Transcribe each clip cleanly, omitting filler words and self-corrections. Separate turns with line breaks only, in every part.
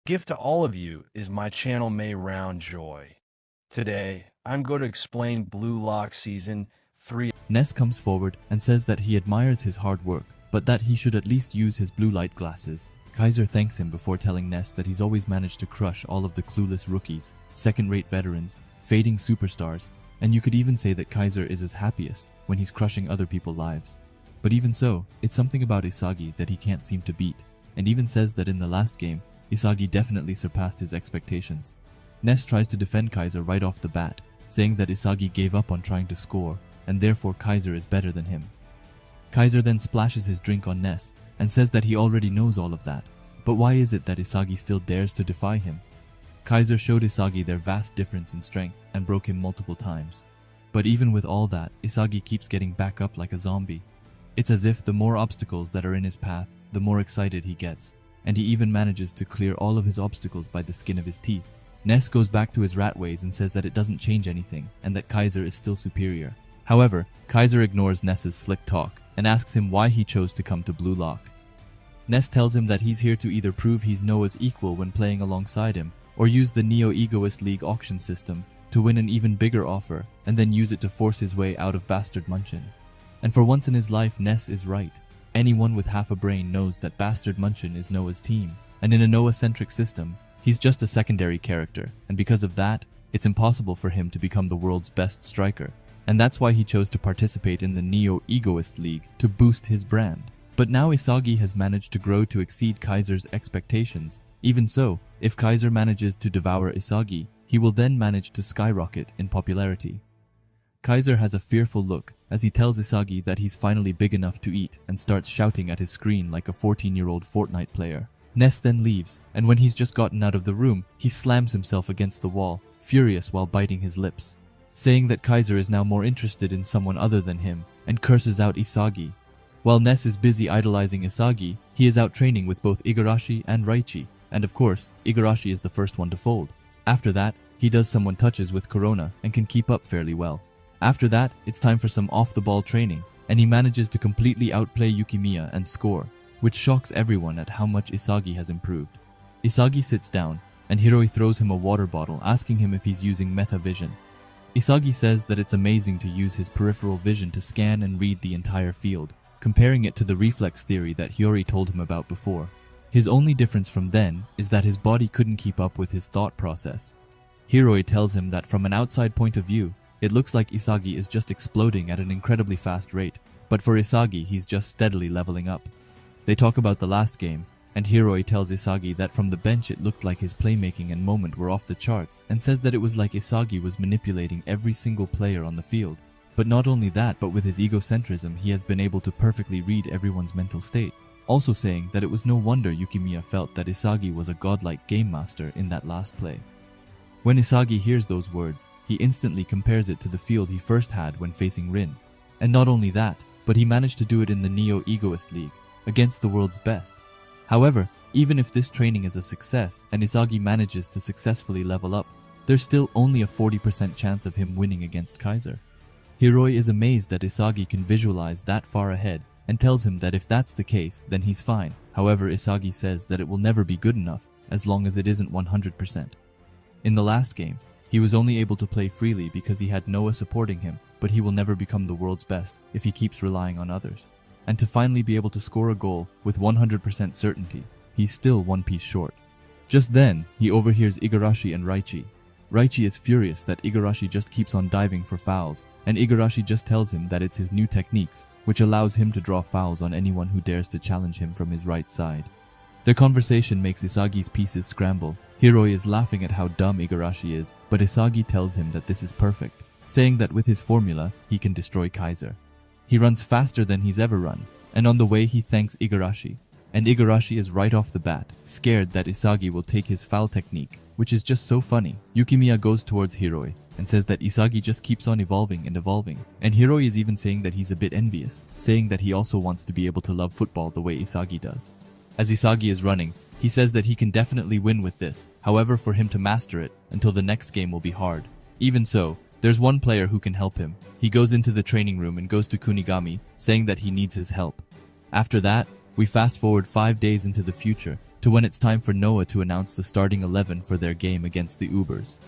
Gift to all of you is my channel May Round Joy. Today, I'm going to explain Blue Lock Season 3.
Ness comes forward and says that he admires his hard work, but that he should at least use his blue light glasses. Kaiser thanks him before telling Ness that he's always managed to crush all of the clueless rookies, second-rate veterans, fading superstars, and you could even say that Kaiser is his happiest when he's crushing other people's lives. But even so, it's something about Isagi that he can't seem to beat, and even says that in the last game, Isagi definitely surpassed his expectations. Ness tries to defend Kaiser right off the bat, saying that Isagi gave up on trying to score, and therefore Kaiser is better than him. Kaiser then splashes his drink on Ness and says that he already knows all of that, but why is it that Isagi still dares to defy him? Kaiser showed Isagi their vast difference in strength and broke him multiple times. But even with all that, Isagi keeps getting back up like a zombie. It's as if the more obstacles that are in his path, the more excited he gets, and he even manages to clear all of his obstacles by the skin of his teeth. Ness goes back to his rat ways and says that it doesn't change anything and that Kaiser is still superior. However, Kaiser ignores Ness's slick talk and asks him why he chose to come to Blue Lock. Ness tells him that he's here to either prove he's Noah's equal when playing alongside him, or use the Neo-Egoist League auction system to win an even bigger offer and then use it to force his way out of Bastard Munchin. And for once in his life, Ness is right. Anyone with half a brain knows that Bastard Munchin is Noah's team, and in a Noah-centric system, he's just a secondary character, and because of that, it's impossible for him to become the world's best striker. And that's why he chose to participate in the Neo-Egoist League to boost his brand. But now Isagi has managed to grow to exceed Kaiser's expectations. Even so, if Kaiser manages to devour Isagi, he will then manage to skyrocket in popularity. Kaiser has a fearful look as he tells Isagi that he's finally big enough to eat and starts shouting at his screen like a 14-year-old Fortnite player. Ness then leaves, and when he's just gotten out of the room, he slams himself against the wall, furious while biting his lips, saying that Kaiser is now more interested in someone other than him, and curses out Isagi. While Ness is busy idolizing Isagi, he is out training with both Igarashi and Raichi, and of course, Igarashi is the first one to fold. After that, he does some one-touches with Corona and can keep up fairly well. After that, it's time for some off-the-ball training, and he manages to completely outplay Yukimiya and score, which shocks everyone at how much Isagi has improved. Isagi sits down, and Hiroi throws him a water bottle asking him if he's using meta vision. Isagi says that it's amazing to use his peripheral vision to scan and read the entire field, comparing it to the reflex theory that Hiyori told him about before. His only difference from then is that his body couldn't keep up with his thought process. Hiroi tells him that from an outside point of view, it looks like Isagi is just exploding at an incredibly fast rate, but for Isagi, he's just steadily leveling up. They talk about the last game, and Hiroi tells Isagi that from the bench it looked like his playmaking and moment were off the charts, and says that it was like Isagi was manipulating every single player on the field. But not only that, but with his egocentrism, he has been able to perfectly read everyone's mental state, also saying that it was no wonder Yukimiya felt that Isagi was a godlike game master in that last play. When Isagi hears those words, he instantly compares it to the field he first had when facing Rin. And not only that, but he managed to do it in the Neo-Egoist League, against the world's best. However, even if this training is a success and Isagi manages to successfully level up, there's still only a 40% chance of him winning against Kaiser. Hiroi is amazed that Isagi can visualize that far ahead and tells him that if that's the case, then he's fine. However, Isagi says that it will never be good enough as long as it isn't 100%. In the last game, he was only able to play freely because he had Noah supporting him, but he will never become the world's best if he keeps relying on others. And to finally be able to score a goal with 100% certainty, he's still one piece short. Just then, he overhears Igarashi and Raichi. Raichi is furious that Igarashi just keeps on diving for fouls, and Igarashi just tells him that it's his new techniques, which allows him to draw fouls on anyone who dares to challenge him from his right side. Their conversation makes Isagi's pieces scramble. Hiroi is laughing at how dumb Igarashi is, but Isagi tells him that this is perfect, saying that with his formula, he can destroy Kaiser. He runs faster than he's ever run, and on the way he thanks Igarashi. And Igarashi is right off the bat, scared that Isagi will take his foul technique, which is just so funny. Yukimiya goes towards Hiroi and says that Isagi just keeps on evolving and evolving, and Hiroi is even saying that he's a bit envious, saying that he also wants to be able to love football the way Isagi does. As Isagi is running, he says that he can definitely win with this, however for him to master it until the next game will be hard. Even so, there's one player who can help him. He goes into the training room and goes to Kunigami, saying that he needs his help. After that, we fast forward 5 days into the future to when it's time for Noah to announce the starting 11 for their game against the Ubers.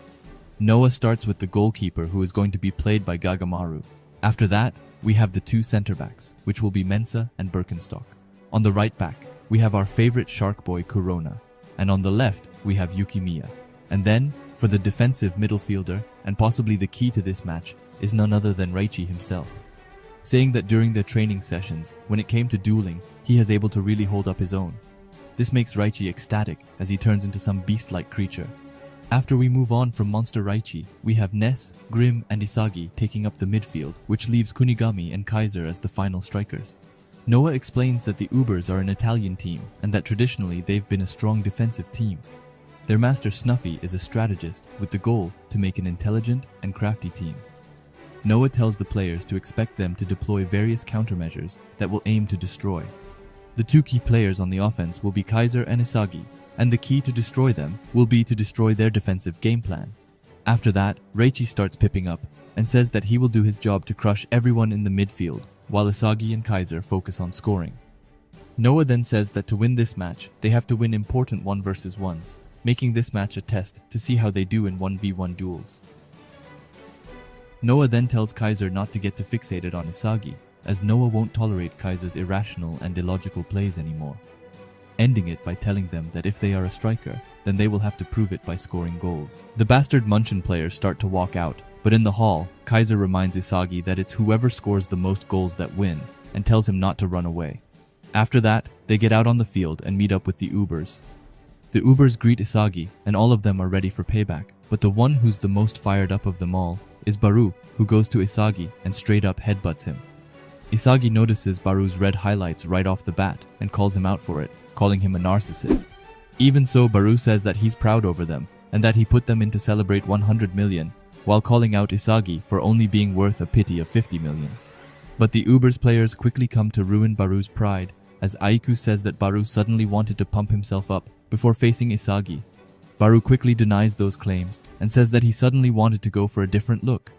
Noah starts with the goalkeeper, who is going to be played by Gagamaru. After that, we have the two center backs, which will be Mensah and Birkenstock. On the right back, we have our favorite shark boy Corona, and on the left, we have Yukimiya. And then, for the defensive midfielder, and possibly the key to this match, is none other than Reichi himself, saying that during their training sessions, when it came to dueling, he is able to really hold up his own. This makes Reichi ecstatic as he turns into some beast-like creature. After we move on from Monster Reichi, we have Ness, Grim, and Isagi taking up the midfield, which leaves Kunigami and Kaiser as the final strikers. Noah explains that the Ubers are an Italian team and that traditionally they've been a strong defensive team. Their master Snuffy is a strategist with the goal to make an intelligent and crafty team. Noah tells the players to expect them to deploy various countermeasures that will aim to destroy. The two key players on the offense will be Kaiser and Isagi, and the key to destroy them will be to destroy their defensive game plan. After that, Reichi starts pipping up and says that he will do his job to crush everyone in the midfield, while Isagi and Kaiser focus on scoring. Noah then says that to win this match, they have to win important 1v1s, making this match a test to see how they do in 1v1 duels. Noah then tells Kaiser not to get too fixated on Isagi, as Noah won't tolerate Kaiser's irrational and illogical plays anymore, ending it by telling them that if they are a striker, then they will have to prove it by scoring goals. The bastard Munchin players start to walk out, but in the hall, Kaiser reminds Isagi that it's whoever scores the most goals that win, and tells him not to run away. After that, they get out on the field and meet up with the Ubers. The Ubers greet Isagi, and all of them are ready for payback, but the one who's the most fired up of them all is Baru, who goes to Isagi and straight up headbutts him. Isagi notices Baru's red highlights right off the bat and calls him out for it, calling him a narcissist. Even so, Baru says that he's proud over them and that he put them in to celebrate 100 million, while calling out Isagi for only being worth a pity of 50 million. But the Ubers players quickly come to ruin Baru's pride, as Aiku says that Baru suddenly wanted to pump himself up before facing Isagi. Baru quickly denies those claims and says that he suddenly wanted to go for a different look.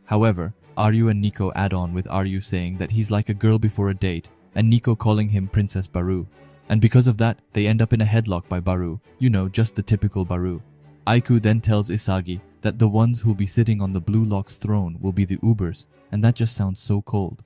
However, Aryu and Nico add on, with Aryu saying that he's like a girl before a date, and Nico calling him Princess Baru. And because of that, they end up in a headlock by Baru, you know, just the typical Baru. Aiku then tells Isagi that the ones who'll be sitting on the Blue Lock's throne will be the Ubers, and that just sounds so cold.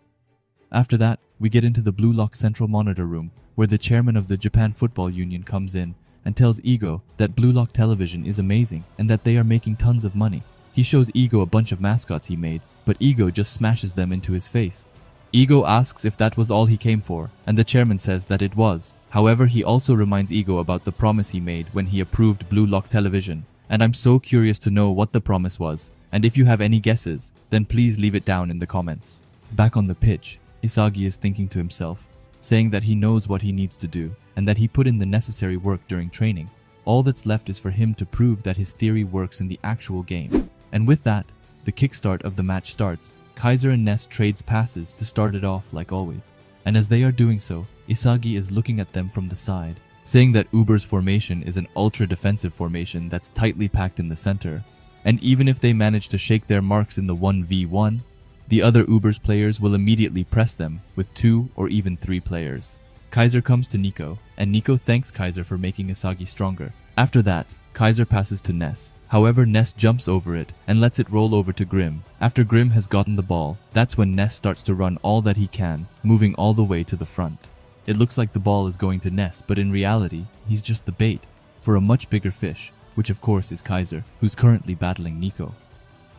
After that, we get into the Blue Lock Central Monitor Room, where the chairman of the Japan Football Union comes in and tells Ego that Blue Lock Television is amazing and that they are making tons of money. He shows Ego a bunch of mascots he made, but Ego just smashes them into his face. Ego asks if that was all he came for, and the chairman says that it was. However, he also reminds Ego about the promise he made when he approved Blue Lock Television, and I'm so curious to know what the promise was, and if you have any guesses, then please leave it down in the comments. Back on the pitch, Isagi is thinking to himself, saying that he knows what he needs to do, and that he put in the necessary work during training. All that's left is for him to prove that his theory works in the actual game. And with that, the kickstart of the match starts. Kaiser and Ness trades passes to start it off like always, and as they are doing so, Isagi is looking at them from the side, saying that Uber's formation is an ultra-defensive formation that's tightly packed in the center, and even if they manage to shake their marks in the 1v1, the other Uber's players will immediately press them with 2 or even 3 players. Kaiser comes to Nico, and Nico thanks Kaiser for making Isagi stronger. After that, Kaiser passes to Ness. However, Ness jumps over it and lets it roll over to Grim. After Grim has gotten the ball, that's when Ness starts to run all that he can, moving all the way to the front. It looks like the ball is going to Ness, but in reality, he's just the bait for a much bigger fish, which of course is Kaiser, who's currently battling Nico.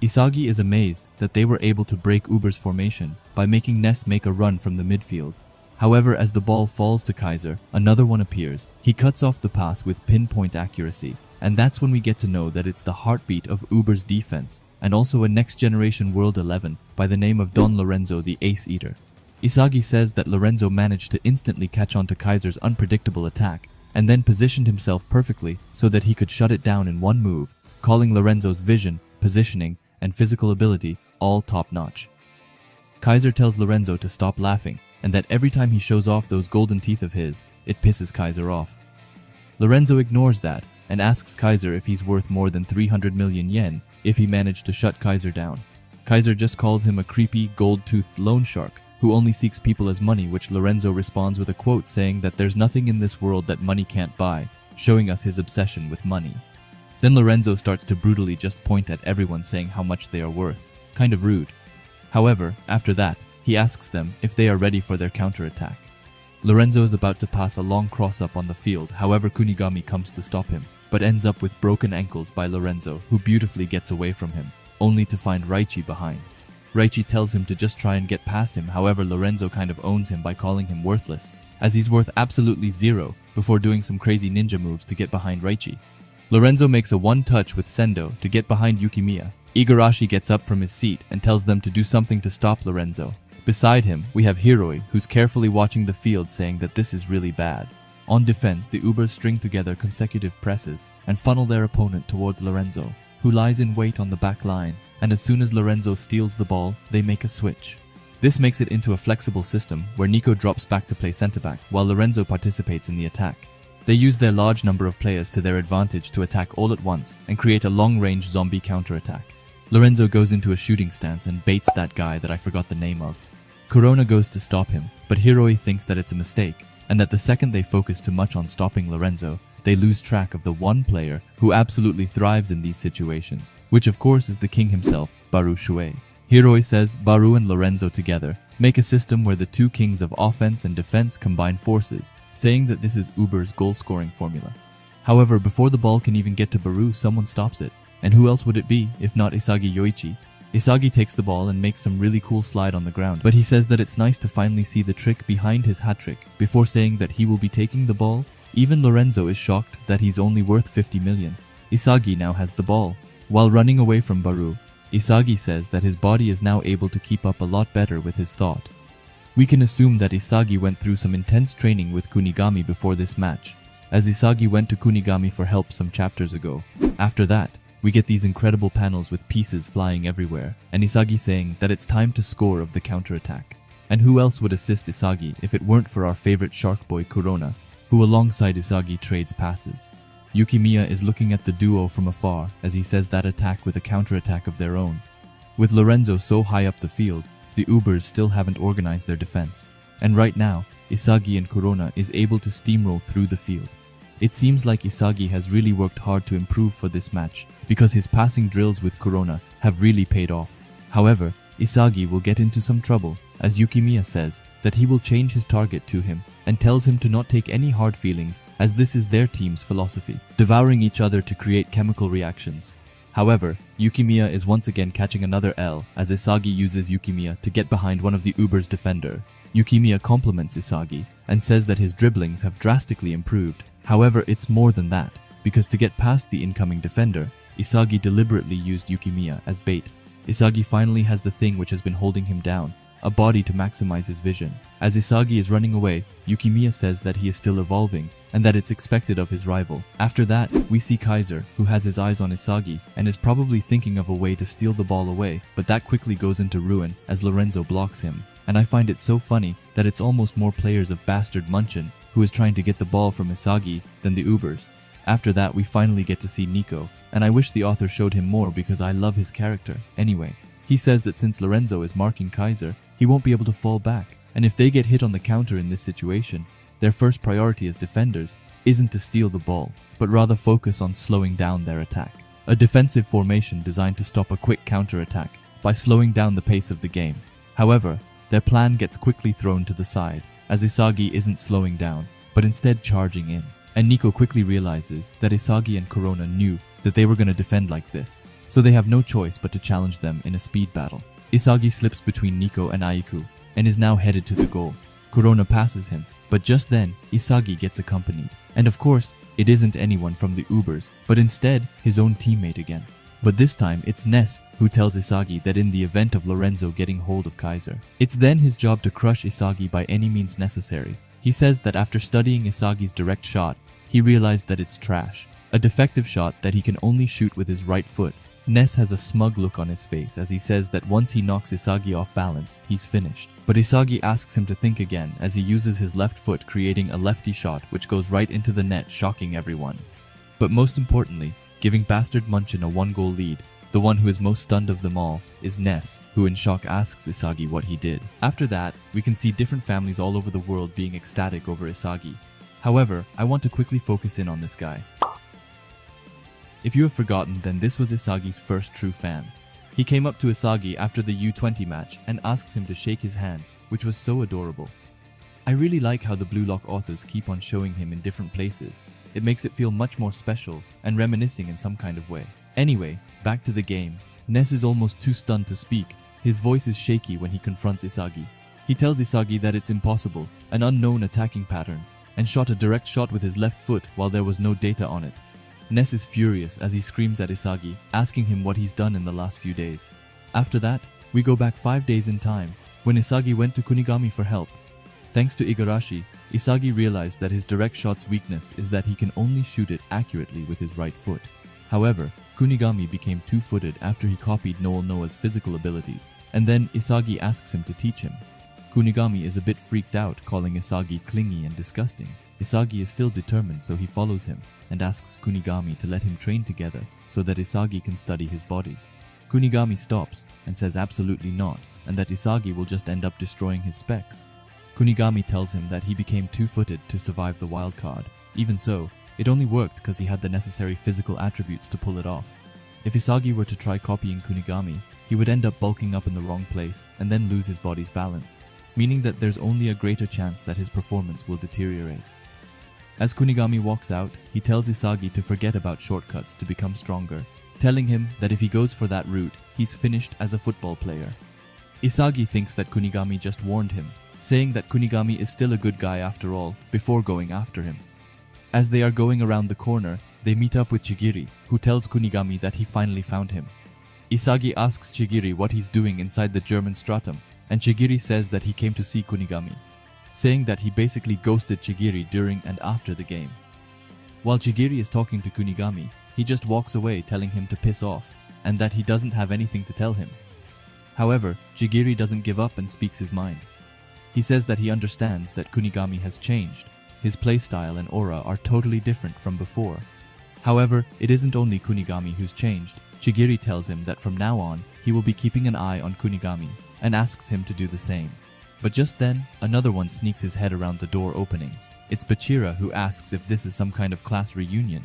Isagi is amazed that they were able to break Uber's formation by making Ness make a run from the midfield. However, as the ball falls to Kaiser, another one appears. He cuts off the pass with pinpoint accuracy, and that's when we get to know that it's the heartbeat of Uber's defense, and also a next-generation World 11 by the name of Don Lorenzo the Ace Eater. Isagi says that Lorenzo managed to instantly catch on to Kaiser's unpredictable attack, and then positioned himself perfectly so that he could shut it down in one move, calling Lorenzo's vision, positioning, and physical ability all top-notch. Kaiser tells Lorenzo to stop laughing, and that every time he shows off those golden teeth of his, it pisses Kaiser off. Lorenzo ignores that, and asks Kaiser if he's worth more than 300 million yen if he managed to shut Kaiser down. Kaiser just calls him a creepy, gold-toothed loan shark who only seeks people as money, which Lorenzo responds with a quote saying that there's nothing in this world that money can't buy, showing us his obsession with money. Then Lorenzo starts to brutally just point at everyone saying how much they are worth. Kind of rude. However, after that, he asks them if they are ready for their counterattack. Lorenzo is about to pass a long cross-up on the field, however Kunigami comes to stop him, but ends up with broken ankles by Lorenzo, who beautifully gets away from him, only to find Raichi behind. Raichi tells him to just try and get past him, however Lorenzo kind of owns him by calling him worthless, as he's worth absolutely zero, before doing some crazy ninja moves to get behind Raichi. Lorenzo makes a one-touch with Sendo to get behind Yukimiya. Igarashi gets up from his seat and tells them to do something to stop Lorenzo. Beside him, we have Hiroi, who's carefully watching the field saying that this is really bad. On defense, the Ubers string together consecutive presses and funnel their opponent towards Lorenzo, who lies in wait on the back line, and as soon as Lorenzo steals the ball, they make a switch. This makes it into a flexible system where Nico drops back to play centre-back while Lorenzo participates in the attack. They use their large number of players to their advantage to attack all at once and create a long-range zombie counter-attack. Lorenzo goes into a shooting stance and baits that guy that I forgot the name of. Corona goes to stop him, but Hiroi thinks that it's a mistake, and that the second they focus too much on stopping Lorenzo, they lose track of the one player who absolutely thrives in these situations, which of course is the king himself, Baru Shuei. Hiroi says Baru and Lorenzo together make a system where the two kings of offense and defense combine forces, saying that this is Uber's goal-scoring formula. However, before the ball can even get to Baru, someone stops it. And who else would it be, if not Isagi Yoichi? Isagi takes the ball and makes some really cool slide on the ground, but he says that it's nice to finally see the trick behind his hat trick, before saying that he will be taking the ball. Even Lorenzo is shocked that he's only worth 50 million. Isagi now has the ball. While running away from Baru, Isagi says that his body is now able to keep up a lot better with his thought. We can assume that Isagi went through some intense training with Kunigami before this match, as Isagi went to Kunigami for help some chapters ago. After that, we get these incredible panels with pieces flying everywhere, and Isagi saying that it's time to score of the counterattack. And who else would assist Isagi if it weren't for our favorite shark boy Corona, who alongside Isagi trades passes. Yukimiya is looking at the duo from afar as he says that attack with a counterattack of their own. With Lorenzo so high up the field, the Ubers still haven't organized their defense, and right now, Isagi and Corona is able to steamroll through the field. It seems like Isagi has really worked hard to improve for this match, because his passing drills with Corona have really paid off. However, Isagi will get into some trouble, as Yukimiya says that he will change his target to him, and tells him to not take any hard feelings, as this is their team's philosophy, devouring each other to create chemical reactions. However, Yukimiya is once again catching another L, as Isagi uses Yukimiya to get behind one of the Uber's defender. Yukimiya compliments Isagi, and says that his dribblings have drastically improved. However, it's more than that, because to get past the incoming defender, Isagi deliberately used Yukimiya as bait. Isagi finally has the thing which has been holding him down, a body to maximize his vision. As Isagi is running away, Yukimiya says that he is still evolving, and that it's expected of his rival. After that, we see Kaiser, who has his eyes on Isagi, and is probably thinking of a way to steal the ball away, but that quickly goes into ruin as Lorenzo blocks him. And I find it so funny that it's almost more players of Bastard Munchin who is trying to get the ball from Isagi than the Ubers. After that, we finally get to see Nico, and I wish the author showed him more because I love his character. Anyway, he says that since Lorenzo is marking Kaiser, he won't be able to fall back, and if they get hit on the counter in this situation, their first priority as defenders isn't to steal the ball, but rather focus on slowing down their attack. A defensive formation designed to stop a quick counter-attack by slowing down the pace of the game. However, their plan gets quickly thrown to the side, as Isagi isn't slowing down, but instead charging in. And Nico quickly realizes that Isagi and Corona knew that they were going to defend like this, so they have no choice but to challenge them in a speed battle. Isagi slips between Nico and Aiku, and is now headed to the goal. Corona passes him, but just then, Isagi gets accompanied. And of course, it isn't anyone from the Ubers, but instead, his own teammate again. But this time, it's Ness who tells Isagi that in the event of Lorenzo getting hold of Kaiser, it's then his job to crush Isagi by any means necessary. He says that after studying Isagi's direct shot, he realized that it's trash, a defective shot that he can only shoot with his right foot. Ness has a smug look on his face as he says that once he knocks Isagi off balance, he's finished. But Isagi asks him to think again as he uses his left foot, creating a lefty shot which goes right into the net, shocking everyone. But most importantly, giving Bastard Munchin a 1-goal lead, the one who is most stunned of them all is Ness, who in shock asks Isagi what he did. After that, we can see different families all over the world being ecstatic over Isagi. However, I want to quickly focus in on this guy. If you have forgotten, then this was Isagi's first true fan. He came up to Isagi after the U20 match and asks him to shake his hand, which was so adorable. I really like how the Blue Lock authors keep on showing him in different places. It makes it feel much more special and reminiscing in some kind of way. Anyway, back to the game. Ness is almost too stunned to speak. His voice is shaky when he confronts Isagi. He tells Isagi that it's impossible, an unknown attacking pattern, and shot a direct shot with his left foot while there was no data on it. Ness is furious as he screams at Isagi, asking him what he's done in the last few days. After that, we go back 5 days in time, when Isagi went to Kunigami for help. Thanks to Igarashi, Isagi realized that his direct shot's weakness is that he can only shoot it accurately with his right foot. However, Kunigami became two-footed after he copied Noel Noah's physical abilities, and then Isagi asks him to teach him. Kunigami is a bit freaked out, calling Isagi clingy and disgusting. Isagi is still determined, so he follows him and asks Kunigami to let him train together so that Isagi can study his body. Kunigami stops and says absolutely not, and that Isagi will just end up destroying his specs. Kunigami tells him that he became two-footed to survive the wild card. Even so, it only worked because he had the necessary physical attributes to pull it off. If Isagi were to try copying Kunigami, he would end up bulking up in the wrong place and then lose his body's balance, meaning that there's only a greater chance that his performance will deteriorate. As Kunigami walks out, he tells Isagi to forget about shortcuts to become stronger, telling him that if he goes for that route, he's finished as a football player. Isagi thinks that Kunigami just warned him, saying that Kunigami is still a good guy after all, before going after him. As they are going around the corner, they meet up with Chigiri, who tells Kunigami that he finally found him. Isagi asks Chigiri what he's doing inside the German stratum, and Chigiri says that he came to see Kunigami, saying that he basically ghosted Chigiri during and after the game. While Chigiri is talking to Kunigami, he just walks away telling him to piss off, and that he doesn't have anything to tell him. However, Chigiri doesn't give up and speaks his mind. He says that he understands that Kunigami has changed. His playstyle and aura are totally different from before. However, it isn't only Kunigami who's changed. Chigiri tells him that from now on, he will be keeping an eye on Kunigami and asks him to do the same. But just then, another one sneaks his head around the door opening. It's Bachira who asks if this is some kind of class reunion.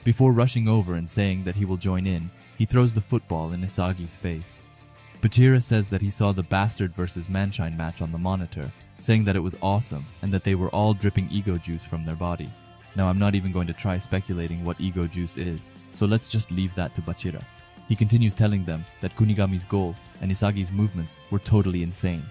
Before rushing over and saying that he will join in, he throws the football in Isagi's face. Bachira says that he saw the Bastard vs. Manshine match on the monitor, saying that it was awesome and that they were all dripping ego juice from their body. Now I'm not even going to try speculating what ego juice is, so let's just leave that to Bachira. He continues telling them that Kunigami's goal and Isagi's movements were totally insane,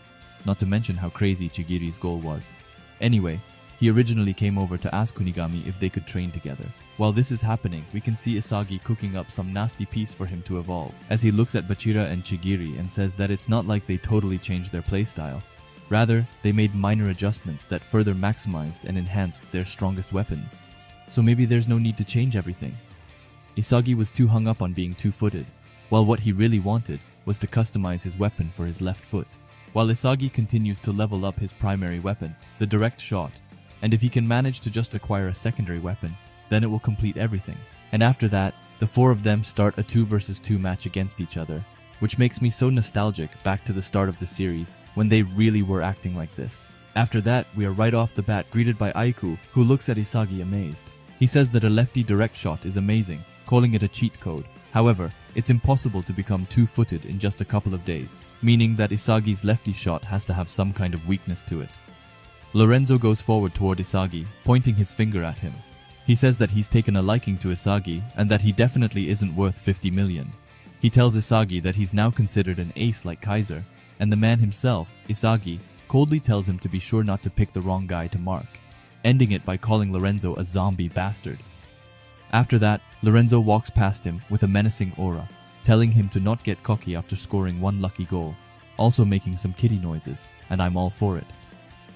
not to mention how crazy Chigiri's goal was. Anyway, he originally came over to ask Kunigami if they could train together. While this is happening, we can see Isagi cooking up some nasty piece for him to evolve, as he looks at Bachira and Chigiri and says that it's not like they totally changed their playstyle. Rather, they made minor adjustments that further maximized and enhanced their strongest weapons. So maybe there's no need to change everything. Isagi was too hung up on being two-footed, while what he really wanted was to customize his weapon for his left foot. While Isagi continues to level up his primary weapon, the direct shot, and if he can manage to just acquire a secondary weapon, then it will complete everything. And after that, the four of them start a 2 vs 2 match against each other, which makes me so nostalgic back to the start of the series, when they really were acting like this. After that, we are right off the bat greeted by Aiku, who looks at Isagi amazed. He says that a lefty direct shot is amazing, calling it a cheat code. However, it's impossible to become two-footed in just a couple of days, meaning that Isagi's lefty shot has to have some kind of weakness to it. Lorenzo goes forward toward Isagi, pointing his finger at him. He says that he's taken a liking to Isagi and that he definitely isn't worth 50 million. He tells Isagi that he's now considered an ace like Kaiser, and the man himself, Isagi, coldly tells him to be sure not to pick the wrong guy to mark, ending it by calling Lorenzo a zombie bastard. After that, Lorenzo walks past him with a menacing aura, telling him to not get cocky after scoring one lucky goal, also making some kitty noises, and I'm all for it.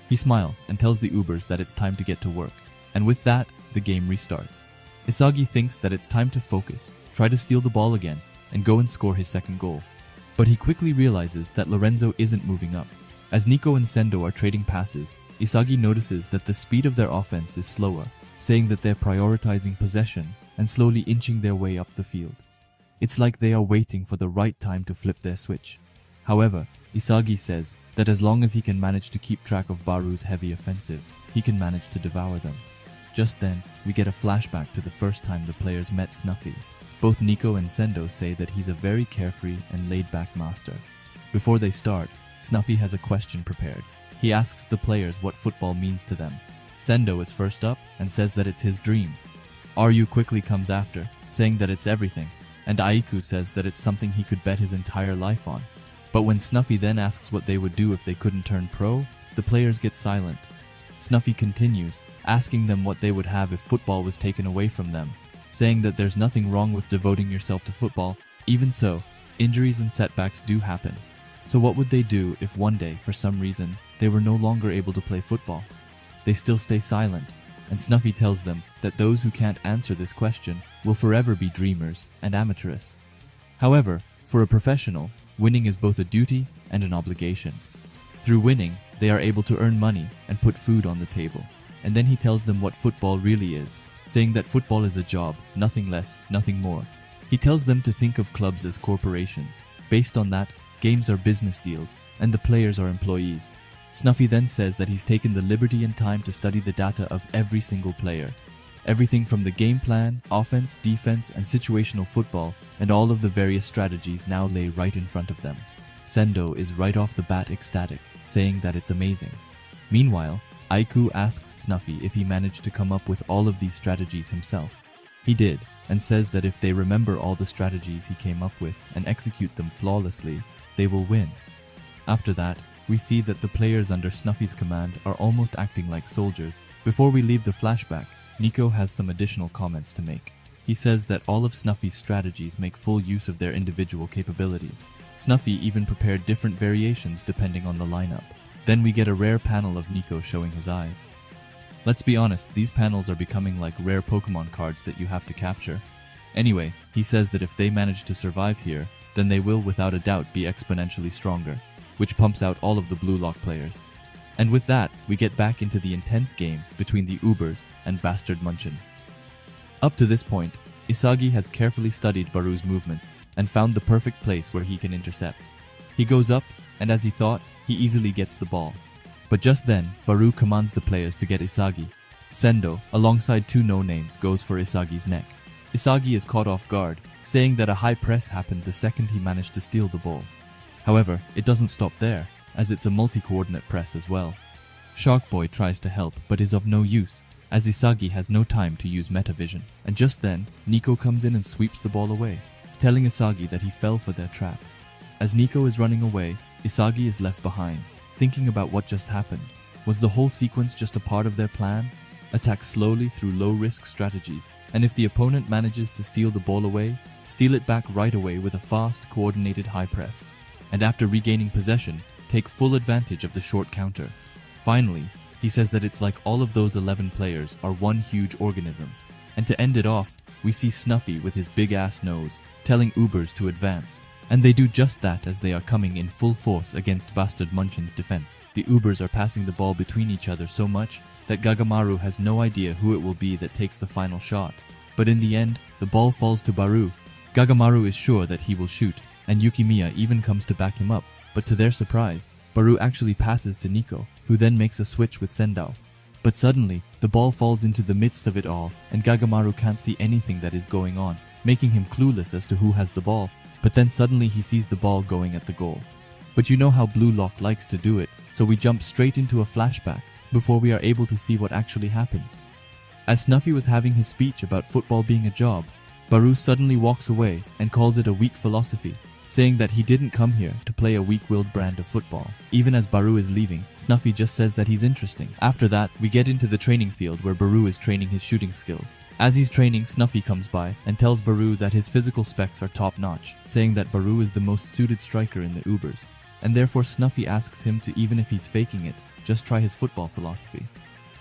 He smiles and tells the Ubers that it's time to get to work, and with that, the game restarts. Isagi thinks that it's time to focus, try to steal the ball again, and go and score his second goal. But he quickly realizes that Lorenzo isn't moving up. As Nico and Sendo are trading passes, Isagi notices that the speed of their offense is slower, saying that they're prioritizing possession and slowly inching their way up the field. It's like they are waiting for the right time to flip their switch. However, Isagi says that as long as he can manage to keep track of Baru's heavy offensive, he can manage to devour them. Just then, we get a flashback to the first time the players met Snuffy. Both Nico and Sendo say that he's a very carefree and laid-back master. Before they start, Snuffy has a question prepared. He asks the players what football means to them. Sendo is first up and says that it's his dream. Ryu quickly comes after, saying that it's everything, and Aiku says that it's something he could bet his entire life on. But when Snuffy then asks what they would do if they couldn't turn pro, the players get silent. Snuffy continues, asking them what they would have if football was taken away from them, saying that there's nothing wrong with devoting yourself to football. Even so, injuries and setbacks do happen. So what would they do if one day, for some reason, they were no longer able to play football? They still stay silent, and Snuffy tells them that those who can't answer this question will forever be dreamers and amateurists. However, for a professional, winning is both a duty and an obligation. Through winning, they are able to earn money and put food on the table. And then he tells them what football really is, saying that football is a job, nothing less, nothing more. He tells them to think of clubs as corporations. Based on that, games are business deals, and the players are employees. Snuffy then says that he's taken the liberty and time to study the data of every single player. Everything from the game plan, offense, defense, and situational football, and all of the various strategies now lay right in front of them. Sendo is right off the bat ecstatic, saying that it's amazing. Meanwhile, Aiku asks Snuffy if he managed to come up with all of these strategies himself. He did, and says that if they remember all the strategies he came up with and execute them flawlessly, they will win. After that, we see that the players under Snuffy's command are almost acting like soldiers. Before we leave the flashback, Nico has some additional comments to make. He says that all of Snuffy's strategies make full use of their individual capabilities. Snuffy even prepared different variations depending on the lineup. Then we get a rare panel of Nico showing his eyes. Let's be honest, these panels are becoming like rare Pokemon cards that you have to capture. Anyway, he says that if they manage to survive here, then they will without a doubt be exponentially stronger, which pumps out all of the Blue Lock players. And with that, we get back into the intense game between the Ubers and Bastard Munchin. Up to this point, Isagi has carefully studied Baru's movements and found the perfect place where he can intercept. He goes up, and as he thought, he easily gets the ball. But just then, Baru commands the players to get Isagi. Sendo, alongside two no-names, goes for Isagi's neck. Isagi is caught off guard, saying that a high press happened the second he managed to steal the ball. However, it doesn't stop there, as it's a multi-coordinate press as well. Shark Boy tries to help, but is of no use, as Isagi has no time to use metavision. And just then, Nico comes in and sweeps the ball away, telling Isagi that he fell for their trap. As Nico is running away, Isagi is left behind, thinking about what just happened. Was the whole sequence just a part of their plan? Attack slowly through low-risk strategies, and if the opponent manages to steal the ball away, steal it back right away with a fast, coordinated high press. And after regaining possession, take full advantage of the short counter. Finally, he says that it's like all of those 11 players are one huge organism. And to end it off, we see Snuffy with his big-ass nose, telling Ubers to advance. And they do just that as they are coming in full force against Bastard Munchin's defense. The Ubers are passing the ball between each other so much that Gagamaru has no idea who it will be that takes the final shot. But in the end, the ball falls to Baru. Gagamaru is sure that he will shoot, and Yukimiya even comes to back him up. But to their surprise, Baru actually passes to Nico, who then makes a switch with Sendao. But suddenly, the ball falls into the midst of it all, and Gagamaru can't see anything that is going on, making him clueless as to who has the ball. But then suddenly he sees the ball going at the goal. But you know how Blue Lock likes to do it, so we jump straight into a flashback before we are able to see what actually happens. As Snuffy was having his speech about football being a job, Baru suddenly walks away and calls it a weak philosophy, saying that he didn't come here to play a weak-willed brand of football. Even as Baru is leaving, Snuffy just says that he's interesting. After that, we get into the training field where Baru is training his shooting skills. As he's training, Snuffy comes by and tells Baru that his physical specs are top-notch, saying that Baru is the most suited striker in the Ubers. And therefore Snuffy asks him to, even if he's faking it, just try his football philosophy.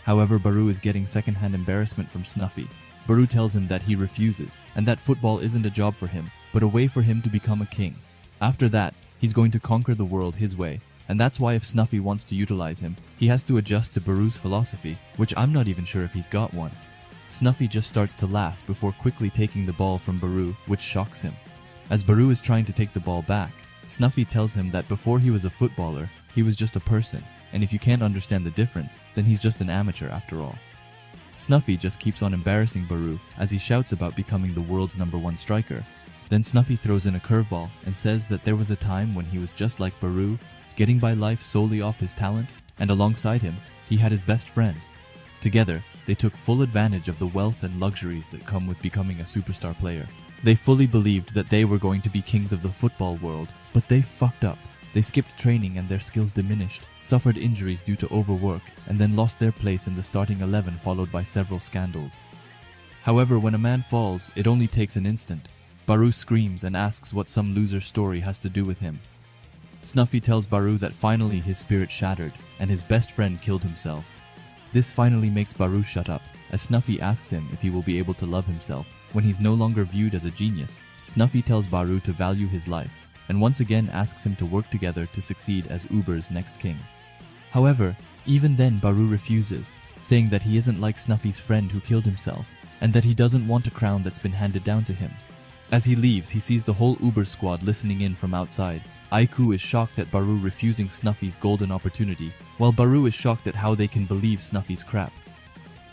However, Baru is getting second-hand embarrassment from Snuffy. Baru tells him that he refuses, and that football isn't a job for him, but a way for him to become a king. After that, he's going to conquer the world his way, and that's why if Snuffy wants to utilize him, he has to adjust to Baru's philosophy, which I'm not even sure if he's got one. Snuffy just starts to laugh before quickly taking the ball from Baru, which shocks him. As Baru is trying to take the ball back, Snuffy tells him that before he was a footballer, he was just a person, and if you can't understand the difference, then he's just an amateur after all. Snuffy just keeps on embarrassing Baru as he shouts about becoming the world's #1 striker. Then Snuffy throws in a curveball and says that there was a time when he was just like Baru, getting by life solely off his talent, and alongside him, he had his best friend. Together, they took full advantage of the wealth and luxuries that come with becoming a superstar player. They fully believed that they were going to be kings of the football world, but they fucked up. They skipped training and their skills diminished, suffered injuries due to overwork, and then lost their place in the starting 11 followed by several scandals. However, when a man falls, it only takes an instant. Baru screams and asks what some loser's story has to do with him. Snuffy tells Baru that finally his spirit shattered, and his best friend killed himself. This finally makes Baru shut up, as Snuffy asks him if he will be able to love himself when he's no longer viewed as a genius. Snuffy tells Baru to value his life, and once again asks him to work together to succeed as Uber's next king. However, even then Baru refuses, saying that he isn't like Snuffy's friend who killed himself, and that he doesn't want a crown that's been handed down to him. As he leaves, he sees the whole Uber squad listening in from outside. Aiku is shocked at Baru refusing Snuffy's golden opportunity, while Baru is shocked at how they can believe Snuffy's crap.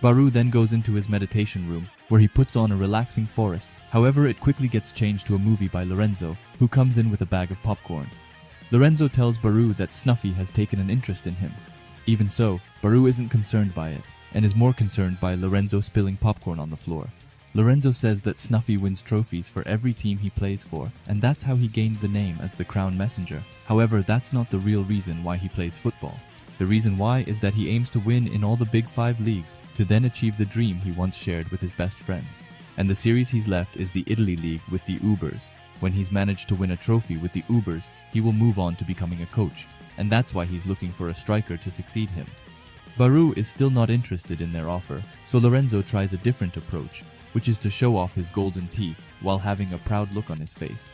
Baru then goes into his meditation room, where he puts on a relaxing forest. However, it quickly gets changed to a movie by Lorenzo, who comes in with a bag of popcorn. Lorenzo tells Baru that Snuffy has taken an interest in him. Even so, Baru isn't concerned by it, and is more concerned by Lorenzo spilling popcorn on the floor. Lorenzo says that Snuffy wins trophies for every team he plays for, and that's how he gained the name as the Crown Messenger. However, that's not the real reason why he plays football. The reason why is that he aims to win in all the Big 5 leagues to then achieve the dream he once shared with his best friend. And the series he's left is the Italy League with the Ubers. When he's managed to win a trophy with the Ubers, he will move on to becoming a coach, and that's why he's looking for a striker to succeed him. Baru is still not interested in their offer, so Lorenzo tries a different approach, which is to show off his golden teeth while having a proud look on his face.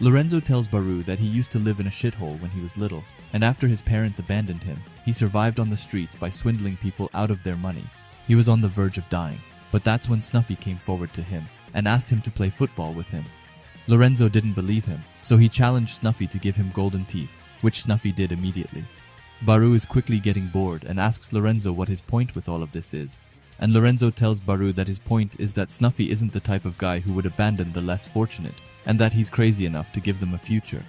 Lorenzo tells Baru that he used to live in a shithole when he was little, and after his parents abandoned him, he survived on the streets by swindling people out of their money. He was on the verge of dying, but that's when Snuffy came forward to him and asked him to play football with him. Lorenzo didn't believe him, so he challenged Snuffy to give him golden teeth, which Snuffy did immediately. Baru is quickly getting bored and asks Lorenzo what his point with all of this is. And Lorenzo tells Baru that his point is that Snuffy isn't the type of guy who would abandon the less fortunate, and that he's crazy enough to give them a future.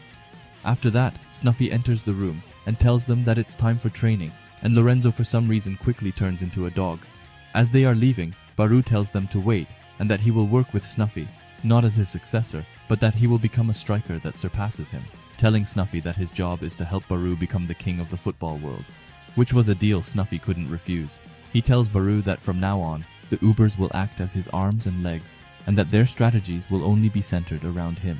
After that, Snuffy enters the room and tells them that it's time for training, and Lorenzo for some reason quickly turns into a dog. As they are leaving, Baru tells them to wait, and that he will work with Snuffy, not as his successor, but that he will become a striker that surpasses him, telling Snuffy that his job is to help Baru become the king of the football world, which was a deal Snuffy couldn't refuse. He tells Baru that from now on, the Ubers will act as his arms and legs, and that their strategies will only be centered around him.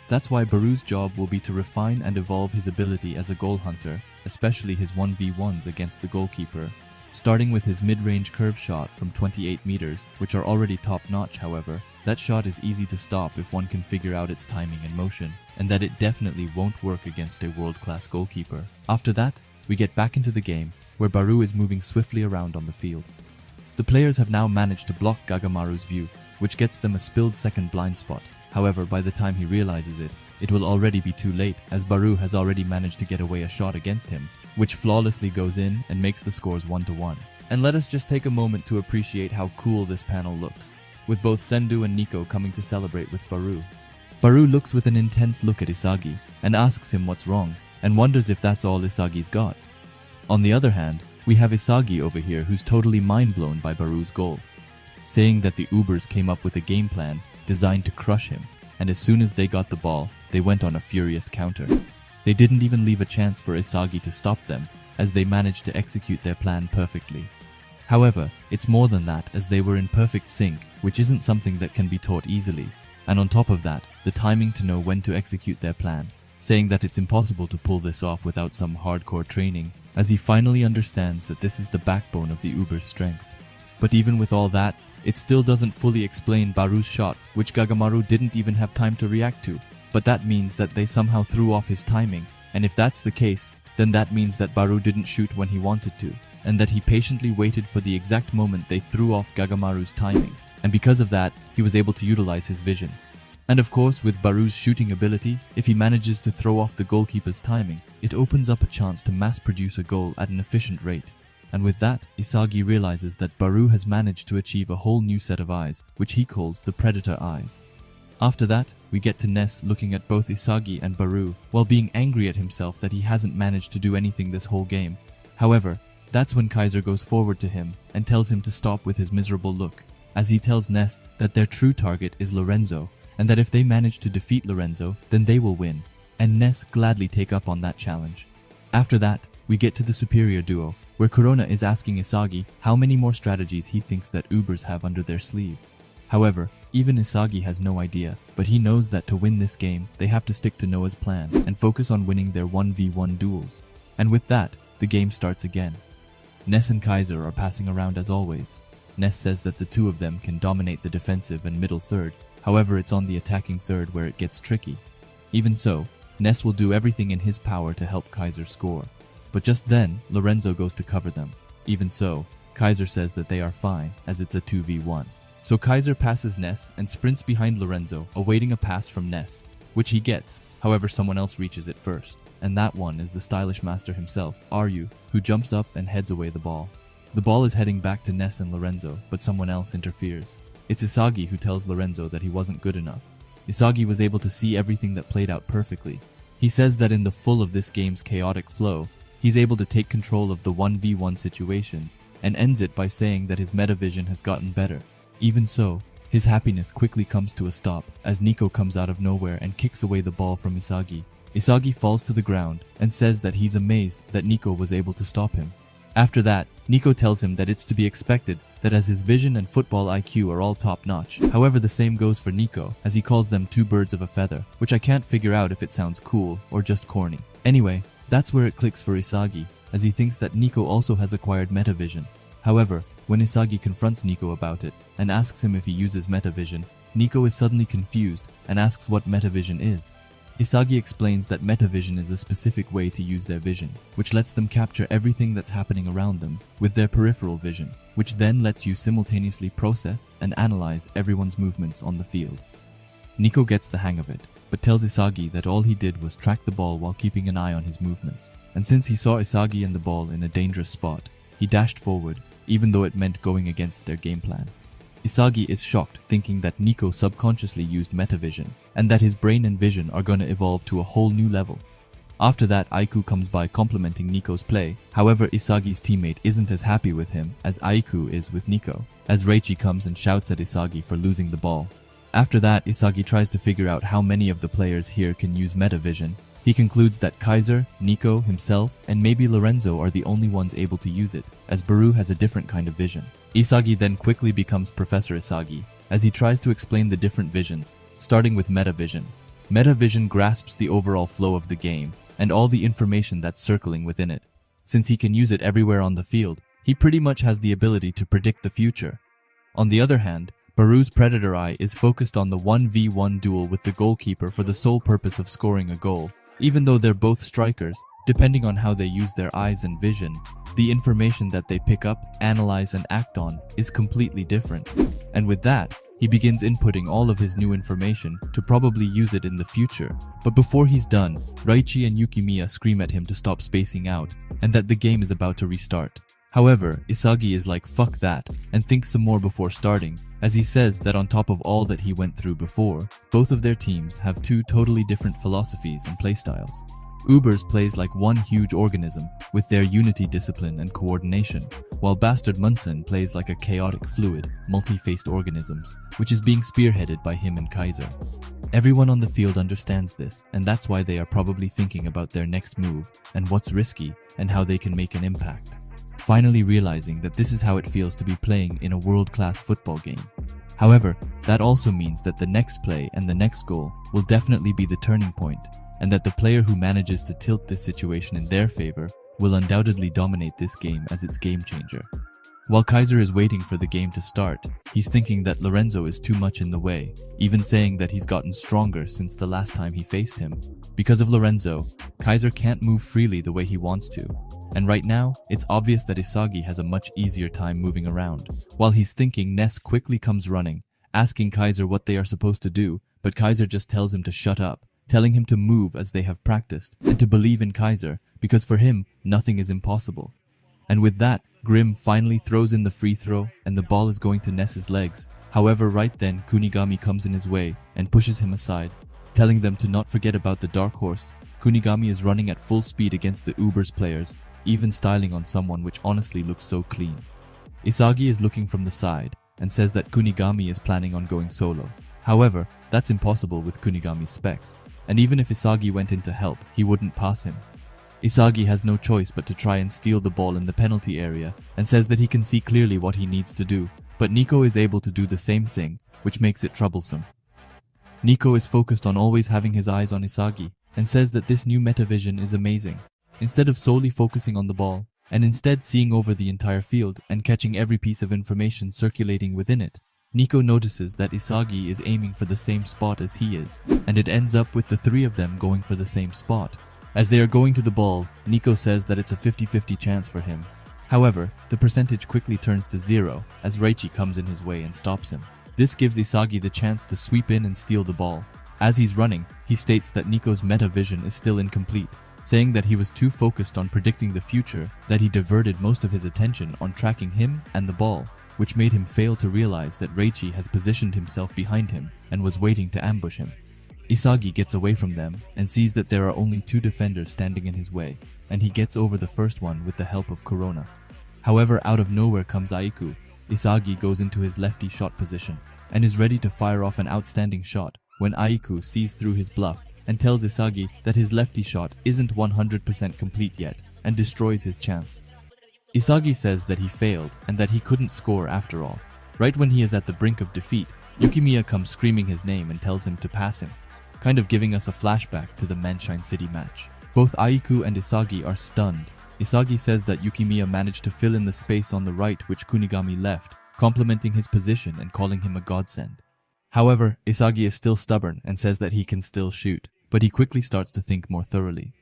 That's why Baru's job will be to refine and evolve his ability as a goal hunter, especially his 1v1s against the goalkeeper, starting with his mid-range curve shot from 28 meters, which are already top-notch. However, that shot is easy to stop if one can figure out its timing and motion, and that it definitely won't work against a world-class goalkeeper. After that, we get back into the game, where Baru is moving swiftly around on the field. The players have now managed to block Gagamaru's view, which gets them a spilled second blind spot. However, by the time he realizes it, it will already be too late, as Baru has already managed to get away a shot against him, which flawlessly goes in and makes the scores 1-1. And let us just take a moment to appreciate how cool this panel looks, with both Sendu and Nico coming to celebrate with Baru. Baru looks with an intense look at Isagi and asks him what's wrong, and wonders if that's all Isagi's got. On the other hand, we have Isagi over here who's totally mind-blown by Baru's goal, saying that the Ubers came up with a game plan designed to crush him, and as soon as they got the ball, they went on a furious counter. They didn't even leave a chance for Isagi to stop them, as they managed to execute their plan perfectly. However, it's more than that, as they were in perfect sync, which isn't something that can be taught easily, and on top of that, the timing to know when to execute their plan, saying that it's impossible to pull this off without some hardcore training, as he finally understands that this is the backbone of the Uber's strength. But even with all that, it still doesn't fully explain Baru's shot, which Gagamaru didn't even have time to react to. But that means that they somehow threw off his timing, and if that's the case, then that means that Baru didn't shoot when he wanted to, and that he patiently waited for the exact moment they threw off Gagamaru's timing, and because of that, he was able to utilize his vision. And of course, with Baru's shooting ability, if he manages to throw off the goalkeeper's timing, it opens up a chance to mass produce a goal at an efficient rate. And with that, Isagi realizes that Baru has managed to achieve a whole new set of eyes, which he calls the Predator Eyes. After that, we get to Ness looking at both Isagi and Baru while being angry at himself that he hasn't managed to do anything this whole game. However, that's when Kaiser goes forward to him and tells him to stop with his miserable look, as he tells Ness that their true target is Lorenzo, and that if they manage to defeat Lorenzo, then they will win, and Ness gladly take up on that challenge. After that, we get to the superior duo, where Corona is asking Isagi how many more strategies he thinks that Ubers have under their sleeve. However, even Isagi has no idea, but he knows that to win this game, they have to stick to Noah's plan and focus on winning their 1v1 duels. And with that, the game starts again. Ness and Kaiser are passing around as always. Ness says that the two of them can dominate the defensive and middle third, however it's on the attacking third where it gets tricky. Even so, Ness will do everything in his power to help Kaiser score. But just then, Lorenzo goes to cover them. Even so, Kaiser says that they are fine, as it's a 2v1. So Kaiser passes Ness and sprints behind Lorenzo, awaiting a pass from Ness, which he gets, however someone else reaches it first. And that one is the stylish master himself, Ryu, who jumps up and heads away the ball. The ball is heading back to Ness and Lorenzo, but someone else interferes. It's Isagi who tells Lorenzo that he wasn't good enough. Isagi was able to see everything that played out perfectly. He says that in the full of this game's chaotic flow, he's able to take control of the 1v1 situations, and ends it by saying that his metavision has gotten better. Even so, his happiness quickly comes to a stop as Nico comes out of nowhere and kicks away the ball from Isagi. Isagi falls to the ground and says that he's amazed that Nico was able to stop him. After that, Nico tells him that it's to be expected that as his vision and football IQ are all top-notch. However, the same goes for Nico, as he calls them two birds of a feather, which I can't figure out if it sounds cool or just corny. Anyway, that's where it clicks for Isagi, as he thinks that Nico also has acquired metavision. However, when Isagi confronts Nico about it and asks him if he uses metavision, Nico is suddenly confused and asks what metavision is. Isagi explains that metavision is a specific way to use their vision, which lets them capture everything that's happening around them with their peripheral vision, which then lets you simultaneously process and analyze everyone's movements on the field. Nico gets the hang of it, but tells Isagi that all he did was track the ball while keeping an eye on his movements, and since he saw Isagi and the ball in a dangerous spot, he dashed forward, even though it meant going against their game plan. Isagi is shocked, thinking that Nico subconsciously used metavision, and that his brain and vision are gonna evolve to a whole new level. After that, Aiku comes by complimenting Nico's play. However, Isagi's teammate isn't as happy with him as Aiku is with Nico, as Reichi comes and shouts at Isagi for losing the ball. After that, Isagi tries to figure out how many of the players here can use metavision. He concludes that Kaiser, Nico, himself, and maybe Lorenzo are the only ones able to use it, as Baru has a different kind of vision. Isagi then quickly becomes Professor Isagi, as he tries to explain the different visions, starting with metavision. Metavision grasps the overall flow of the game, and all the information that's circling within it. Since he can use it everywhere on the field, he pretty much has the ability to predict the future. On the other hand, Baru's Predator Eye is focused on the 1v1 duel with the goalkeeper for the sole purpose of scoring a goal. Even though they're both strikers, depending on how they use their eyes and vision, the information that they pick up, analyze, and act on is completely different. And with that, he begins inputting all of his new information to probably use it in the future. But before he's done, Reichi and Yukimiya scream at him to stop spacing out, and that the game is about to restart. However, Isagi is like fuck that, and thinks some more before starting, as he says that on top of all that he went through before, both of their teams have two totally different philosophies and playstyles. Ubers plays like one huge organism, with their unity, discipline, and coordination, while Bastard Munson plays like a chaotic fluid, multi-faced organisms, which is being spearheaded by him and Kaiser. Everyone on the field understands this, and that's why they are probably thinking about their next move, and what's risky, and how they can make an impact. Finally realizing that this is how it feels to be playing in a world-class football game. However, that also means that the next play and the next goal will definitely be the turning point, and that the player who manages to tilt this situation in their favor will undoubtedly dominate this game as its game changer. While Kaiser is waiting for the game to start, he's thinking that Lorenzo is too much in the way, even saying that he's gotten stronger since the last time he faced him. Because of Lorenzo, Kaiser can't move freely the way he wants to, and right now, it's obvious that Isagi has a much easier time moving around. While he's thinking, Ness quickly comes running, asking Kaiser what they are supposed to do, but Kaiser just tells him to shut up, telling him to move as they have practiced, and to believe in Kaiser, because for him, nothing is impossible. And with that, Grim finally throws in the free throw and the ball is going to Ness's legs. However, right then Kunigami comes in his way and pushes him aside, telling them to not forget about the dark horse. Kunigami is running at full speed against the Uber's players, even styling on someone which honestly looks so clean. Isagi is looking from the side and says that Kunigami is planning on going solo. However, that's impossible with Kunigami's specs, and even if Isagi went in to help, he wouldn't pass him. Isagi has no choice but to try and steal the ball in the penalty area and says that he can see clearly what he needs to do, but Nico is able to do the same thing, which makes it troublesome. Nico is focused on always having his eyes on Isagi and says that this new metavision is amazing. Instead of solely focusing on the ball, and instead seeing over the entire field and catching every piece of information circulating within it, Nico notices that Isagi is aiming for the same spot as he is, and it ends up with the three of them going for the same spot. As they are going to the ball, Nico says that it's a 50-50 chance for him. However, the percentage quickly turns to 0 as Reichi comes in his way and stops him. This gives Isagi the chance to sweep in and steal the ball. As he's running, he states that Nico's meta vision is still incomplete, saying that he was too focused on predicting the future that he diverted most of his attention on tracking him and the ball, which made him fail to realize that Reichi has positioned himself behind him and was waiting to ambush him. Isagi gets away from them and sees that there are only 2 defenders standing in his way, and he gets over the first one with the help of Corona. However, out of nowhere comes Aiku. Isagi goes into his lefty shot position and is ready to fire off an outstanding shot when Aiku sees through his bluff and tells Isagi that his lefty shot isn't 100% complete yet and destroys his chance. Isagi says that he failed and that he couldn't score after all. Right when he is at the brink of defeat, Yukimiya comes screaming his name and tells him to pass him, kind of giving us a flashback to the Manshine City match. Both Aiku and Isagi are stunned. Isagi says that Yukimiya managed to fill in the space on the right which Kunigami left, complimenting his position and calling him a godsend. However, Isagi is still stubborn and says that he can still shoot, but he quickly starts to think more thoroughly.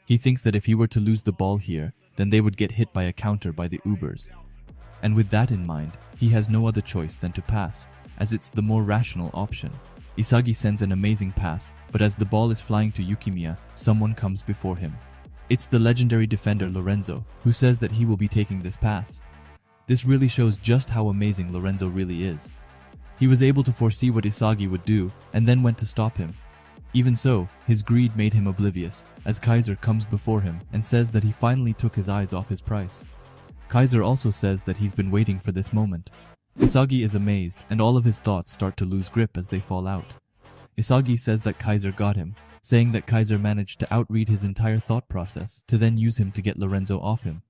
He thinks that if he were to lose the ball here, then they would get hit by a counter by the Ubers. And with that in mind, he has no other choice than to pass, as it's the more rational option. Isagi sends an amazing pass, but as the ball is flying to Yukimiya, someone comes before him. It's the legendary defender Lorenzo, who says that he will be taking this pass. This really shows just how amazing Lorenzo really is. He was able to foresee what Isagi would do, and then went to stop him. Even so, his greed made him oblivious, as Kaiser comes before him and says that he finally took his eyes off his price. Kaiser also says that he's been waiting for this moment. Isagi is amazed, and all of his thoughts start to lose grip as they fall out. Isagi says that Kaiser got him, saying that Kaiser managed to outread his entire thought process to then use him to get Lorenzo off him.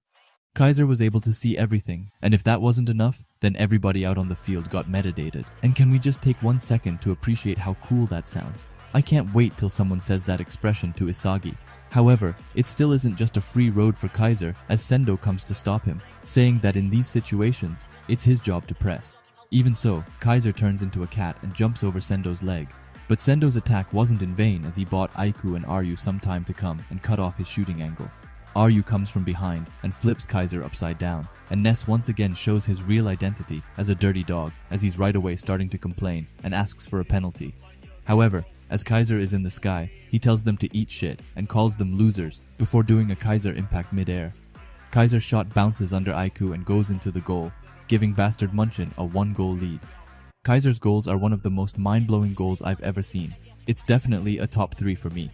Kaiser was able to see everything, and if that wasn't enough, then everybody out on the field got metadated. And can we just take 1 second to appreciate how cool that sounds? I can't wait till someone says that expression to Isagi. However, it still isn't just a free road for Kaiser, as Sendo comes to stop him, saying that in these situations, it's his job to press. Even so, Kaiser turns into a cat and jumps over Sendo's leg. But Sendo's attack wasn't in vain, as he bought Aiku and Ryu some time to come and cut off his shooting angle. Ryu comes from behind and flips Kaiser upside down, and Ness once again shows his real identity as a dirty dog, as he's right away starting to complain and asks for a penalty. However, as Kaiser is in the sky, he tells them to eat shit and calls them losers before doing a Kaiser impact mid-air. Kaiser's shot bounces under Aiku and goes into the goal, giving Bastard Munchin a 1-goal lead. Kaiser's goals are one of the most mind-blowing goals I've ever seen. It's definitely a top 3 for me.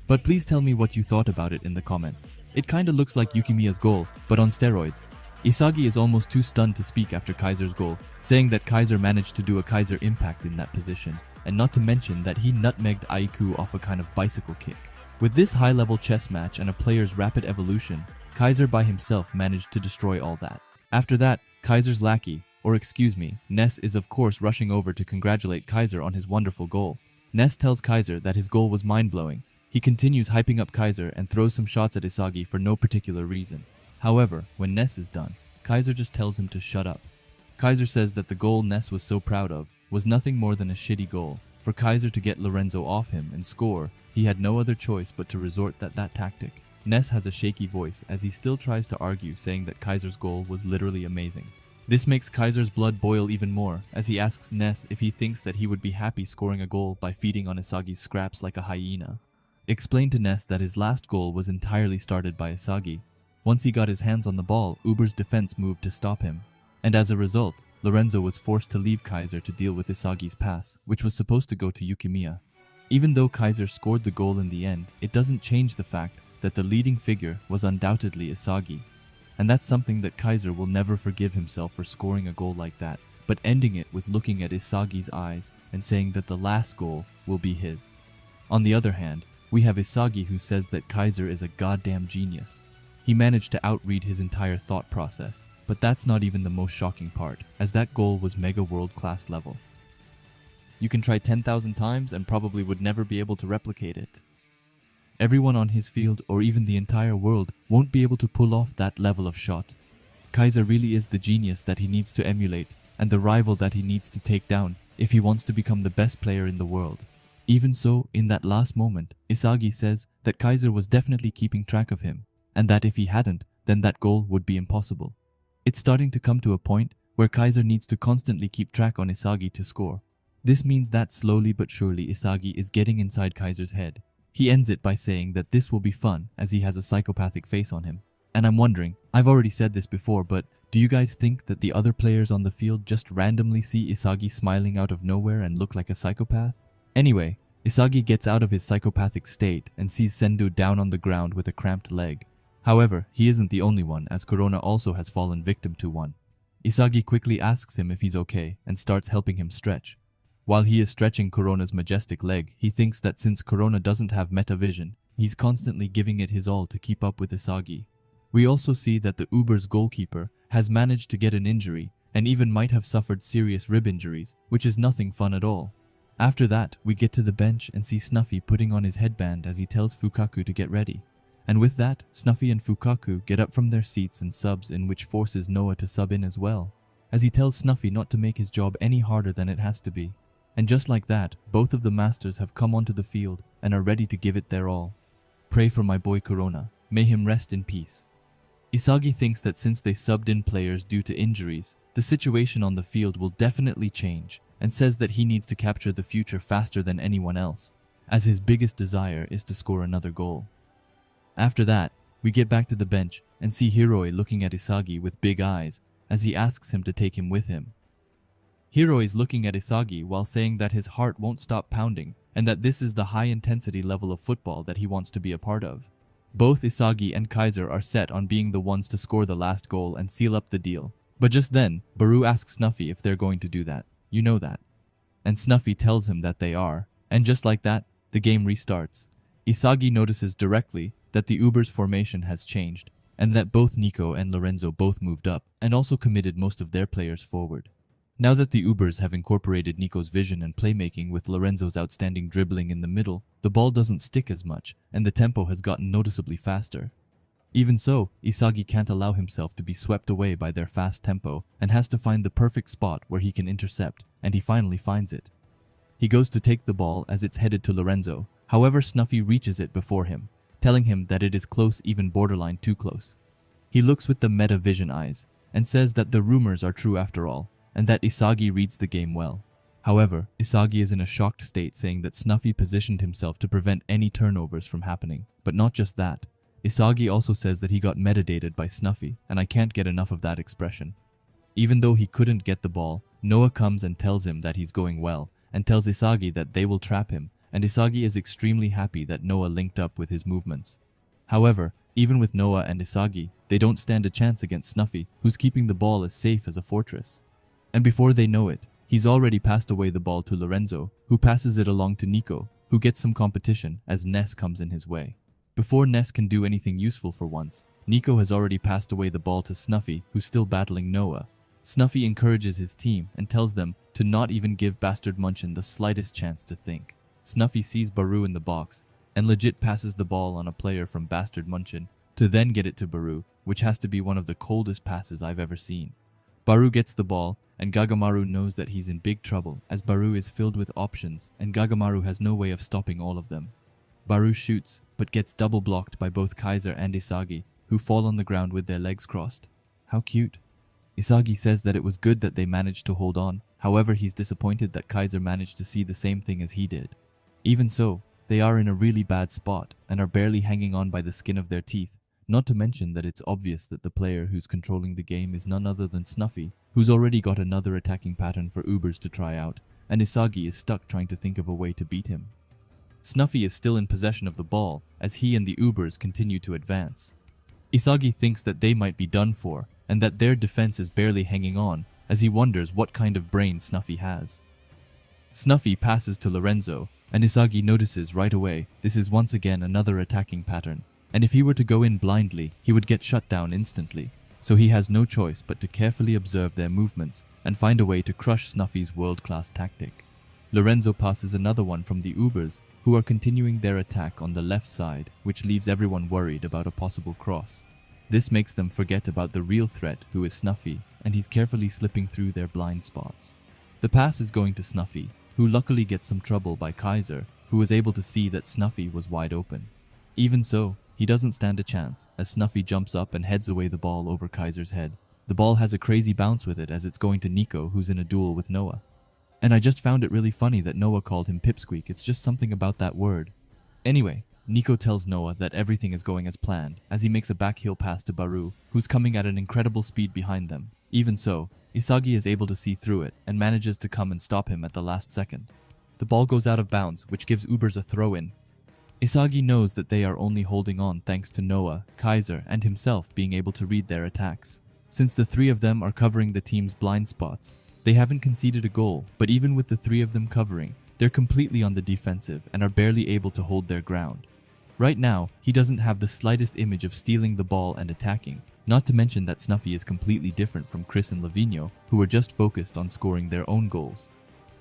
But please tell me what you thought about it in the comments. It kinda looks like Yukimiya's goal, but on steroids. Isagi is almost too stunned to speak after Kaiser's goal, saying that Kaiser managed to do a Kaiser impact in that position, and not to mention that he nutmegged Aiku off a kind of bicycle kick. With this high-level chess match and a player's rapid evolution, Kaiser by himself managed to destroy all that. After that, Kaiser's lackey, or excuse me, Ness is of course rushing over to congratulate Kaiser on his wonderful goal. Ness tells Kaiser that his goal was mind-blowing. He continues hyping up Kaiser and throws some shots at Isagi for no particular reason. However, when Ness is done, Kaiser just tells him to shut up. Kaiser says that the goal Ness was so proud of was nothing more than a shitty goal. For Kaiser to get Lorenzo off him and score, he had no other choice but to resort to that tactic. Ness has a shaky voice as he still tries to argue, saying that Kaiser's goal was literally amazing. This makes Kaiser's blood boil even more, as he asks Ness if he thinks that he would be happy scoring a goal by feeding on Isagi's scraps like a hyena. Explain to Ness that his last goal was entirely started by Isagi. Once he got his hands on the ball, Uber's defense moved to stop him. And as a result, Lorenzo was forced to leave Kaiser to deal with Isagi's pass, which was supposed to go to Yukimiya. Even though Kaiser scored the goal in the end, it doesn't change the fact that the leading figure was undoubtedly Isagi. And that's something that Kaiser will never forgive himself for scoring a goal like that, but ending it with looking at Isagi's eyes and saying that the last goal will be his. On the other hand, we have Isagi who says that Kaiser is a goddamn genius. He managed to outread his entire thought process, but that's not even the most shocking part, as that goal was mega world-class level. You can try 10,000 times and probably would never be able to replicate it. Everyone on his field, or even the entire world, won't be able to pull off that level of shot. Kaiser really is the genius that he needs to emulate, and the rival that he needs to take down if he wants to become the best player in the world. Even so, in that last moment, Isagi says that Kaiser was definitely keeping track of him, and that if he hadn't, then that goal would be impossible. It's starting to come to a point where Kaiser needs to constantly keep track on Isagi to score. This means that slowly but surely Isagi is getting inside Kaiser's head. He ends it by saying that this will be fun as he has a psychopathic face on him. And I'm wondering, I've already said this before, but do you guys think that the other players on the field just randomly see Isagi smiling out of nowhere and look like a psychopath? Anyway, Isagi gets out of his psychopathic state and sees Sendu down on the ground with a cramped leg. However, he isn't the only one, as Corona also has fallen victim to one. Isagi quickly asks him if he's okay and starts helping him stretch. While he is stretching Corona's majestic leg, he thinks that since Corona doesn't have metavision, he's constantly giving it his all to keep up with Isagi. We also see that the Uber's goalkeeper has managed to get an injury and even might have suffered serious rib injuries, which is nothing fun at all. After that, we get to the bench and see Snuffy putting on his headband as he tells Fukaku to get ready. And with that, Snuffy and Fukaku get up from their seats and subs in, which forces Noah to sub in as well, as he tells Snuffy not to make his job any harder than it has to be. And just like that, both of the masters have come onto the field and are ready to give it their all. Pray for my boy Corona. May him rest in peace. Isagi thinks that since they subbed in players due to injuries, the situation on the field will definitely change, and says that he needs to capture the future faster than anyone else, as his biggest desire is to score another goal. After that, we get back to the bench and see Hiroi looking at Isagi with big eyes as he asks him to take him with him. Hiroi is looking at Isagi while saying that his heart won't stop pounding and that this is the high-intensity level of football that he wants to be a part of. Both Isagi and Kaiser are set on being the ones to score the last goal and seal up the deal. But just then, Baru asks Snuffy if they're going to do that. You know that. And Snuffy tells him that they are. And just like that, the game restarts. Isagi notices directly that the Uber's formation has changed, and that both Nico and Lorenzo both moved up, and also committed most of their players forward. Now that the Ubers have incorporated Nico's vision and playmaking with Lorenzo's outstanding dribbling in the middle, the ball doesn't stick as much, and the tempo has gotten noticeably faster. Even so, Isagi can't allow himself to be swept away by their fast tempo, and has to find the perfect spot where he can intercept, and he finally finds it. He goes to take the ball as it's headed to Lorenzo, however Snuffy reaches it before him, telling him that it is close, even borderline too close. He looks with the meta vision eyes, and says that the rumors are true after all, and that Isagi reads the game well. However, Isagi is in a shocked state, saying that Snuffy positioned himself to prevent any turnovers from happening. But not just that. Isagi also says that he got metadated by Snuffy, and I can't get enough of that expression. Even though he couldn't get the ball, Noah comes and tells him that he's going well, and tells Isagi that they will trap him, and Isagi is extremely happy that Noah linked up with his movements. However, even with Noah and Isagi, they don't stand a chance against Snuffy, who's keeping the ball as safe as a fortress. And before they know it, he's already passed away the ball to Lorenzo, who passes it along to Nico, who gets some competition as Ness comes in his way. Before Ness can do anything useful for once, Nico has already passed away the ball to Snuffy, who's still battling Noah. Snuffy encourages his team and tells them to not even give Bastard Munchin the slightest chance to think. Snuffy sees Baru in the box, and legit passes the ball on a player from Bastard Munchin to then get it to Baru, which has to be one of the coldest passes I've ever seen. Baru gets the ball, and Gagamaru knows that he's in big trouble as Baru is filled with options and Gagamaru has no way of stopping all of them. Baru shoots, but gets double blocked by both Kaiser and Isagi, who fall on the ground with their legs crossed. How cute. Isagi says that it was good that they managed to hold on, however he's disappointed that Kaiser managed to see the same thing as he did. Even so, they are in a really bad spot and are barely hanging on by the skin of their teeth, not to mention that it's obvious that the player who's controlling the game is none other than Snuffy, who's already got another attacking pattern for Ubers to try out, and Isagi is stuck trying to think of a way to beat him. Snuffy is still in possession of the ball as he and the Ubers continue to advance. Isagi thinks that they might be done for, and that their defense is barely hanging on, as he wonders what kind of brain Snuffy has. Snuffy passes to Lorenzo, and Isagi notices right away this is once again another attacking pattern, and if he were to go in blindly, he would get shut down instantly, so he has no choice but to carefully observe their movements and find a way to crush Snuffy's world-class tactic. Lorenzo passes another one from the Ubers, who are continuing their attack on the left side, which leaves everyone worried about a possible cross. This makes them forget about the real threat, who is Snuffy, and he's carefully slipping through their blind spots. The pass is going to Snuffy, who luckily gets some trouble by Kaiser, who was able to see that Snuffy was wide open. Even so, he doesn't stand a chance, as Snuffy jumps up and heads away the ball over Kaiser's head. The ball has a crazy bounce with it as it's going to Nico, who's in a duel with Noah. And I just found it really funny that Noah called him Pipsqueak. It's just something about that word. Anyway, Nico tells Noah that everything is going as planned, as he makes a backheel pass to Baru, who's coming at an incredible speed behind them. Even so, Isagi is able to see through it and manages to come and stop him at the last second. The ball goes out of bounds, which gives Ubers a throw-in. Isagi knows that they are only holding on thanks to Noah, Kaiser, and himself being able to read their attacks. Since the three of them are covering the team's blind spots, they haven't conceded a goal, but even with the three of them covering, they're completely on the defensive and are barely able to hold their ground. Right now, he doesn't have the slightest image of stealing the ball and attacking, not to mention that Snuffy is completely different from Chris and Lavinho, who are just focused on scoring their own goals.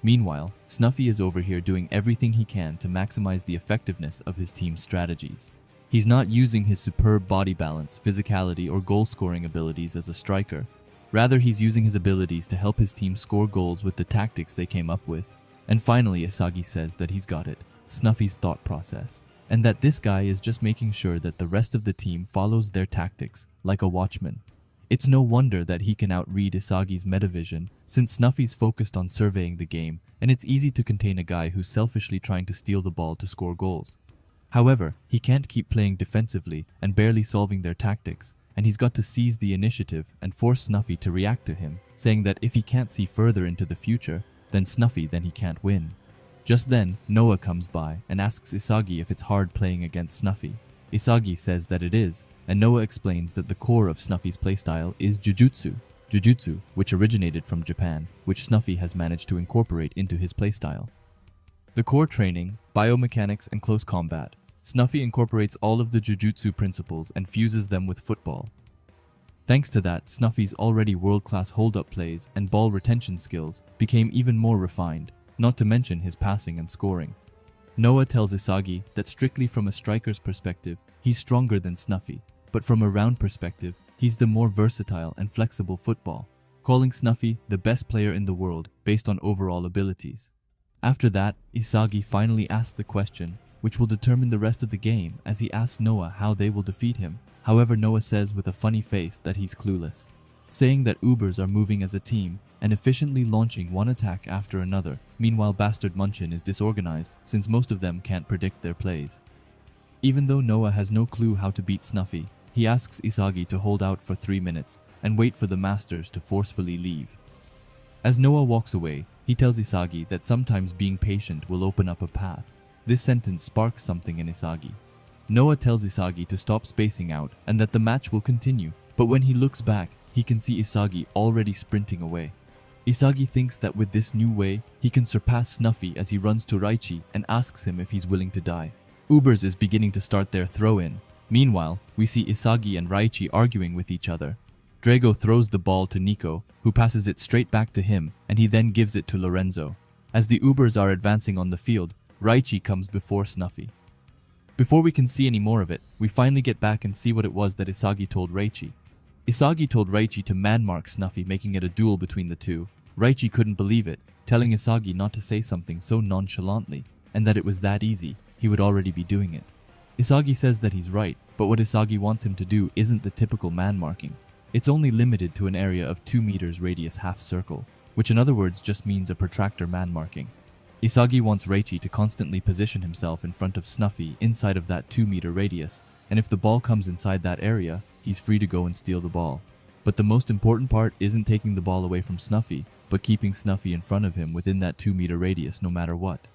Meanwhile, Snuffy is over here doing everything he can to maximize the effectiveness of his team's strategies. He's not using his superb body balance, physicality, or goal-scoring abilities as a striker. Rather, he's using his abilities to help his team score goals with the tactics they came up with. And finally, Isagi says that he's got it, Snuffy's thought process, and that this guy is just making sure that the rest of the team follows their tactics, like a watchman. It's no wonder that he can outread Isagi's metavision, since Snuffy's focused on surveying the game, and it's easy to contain a guy who's selfishly trying to steal the ball to score goals. However, he can't keep playing defensively and barely solving their tactics, and he's got to seize the initiative and force Snuffy to react to him, saying that if he can't see further into the future, then he can't win. Just then, Noah comes by and asks Isagi if it's hard playing against Snuffy. Isagi says that it is, and Noah explains that the core of Snuffy's playstyle is Jujutsu, which originated from Japan, which Snuffy has managed to incorporate into his playstyle. The core training, biomechanics, and close combat. Snuffy incorporates all of the Jujutsu principles and fuses them with football. Thanks to that, Snuffy's already world-class hold-up plays and ball retention skills became even more refined, not to mention his passing and scoring. Noah tells Isagi that strictly from a striker's perspective, he's stronger than Snuffy, but from a round perspective, he's the more versatile and flexible football, calling Snuffy the best player in the world based on overall abilities. After that, Isagi finally asks the question, which will determine the rest of the game, as he asks Noah how they will defeat him. However, Noah says with a funny face that he's clueless, saying that Ubers are moving as a team and efficiently launching one attack after another. Meanwhile, Bastard Munchin is disorganized since most of them can't predict their plays. Even though Noah has no clue how to beat Snuffy, he asks Isagi to hold out for 3 minutes and wait for the masters to forcefully leave. As Noah walks away, he tells Isagi that sometimes being patient will open up a path. This sentence sparks something in Isagi. Noah tells Isagi to stop spacing out and that the match will continue, but when he looks back, he can see Isagi already sprinting away. Isagi thinks that with this new way, he can surpass Snuffy as he runs to Raichi and asks him if he's willing to die. Ubers is beginning to start their throw-in. Meanwhile, we see Isagi and Raichi arguing with each other. Drago throws the ball to Nico, who passes it straight back to him, and he then gives it to Lorenzo. As the Ubers are advancing on the field, Raichi comes before Snuffy. Before we can see any more of it, we finally get back and see what it was that Isagi told Raichi. Isagi told Raichi to man-mark Snuffy, making it a duel between the two. Raichi couldn't believe it, telling Isagi not to say something so nonchalantly, and that it was that easy, he would already be doing it. Isagi says that he's right, but what Isagi wants him to do isn't the typical man-marking. It's only limited to an area of 2 meters radius half circle, which in other words just means a protractor man-marking. Isagi wants Reichi to constantly position himself in front of Snuffy inside of that 2-meter radius, and if the ball comes inside that area, he's free to go and steal the ball. But the most important part isn't taking the ball away from Snuffy, but keeping Snuffy in front of him within that 2-meter radius no matter what.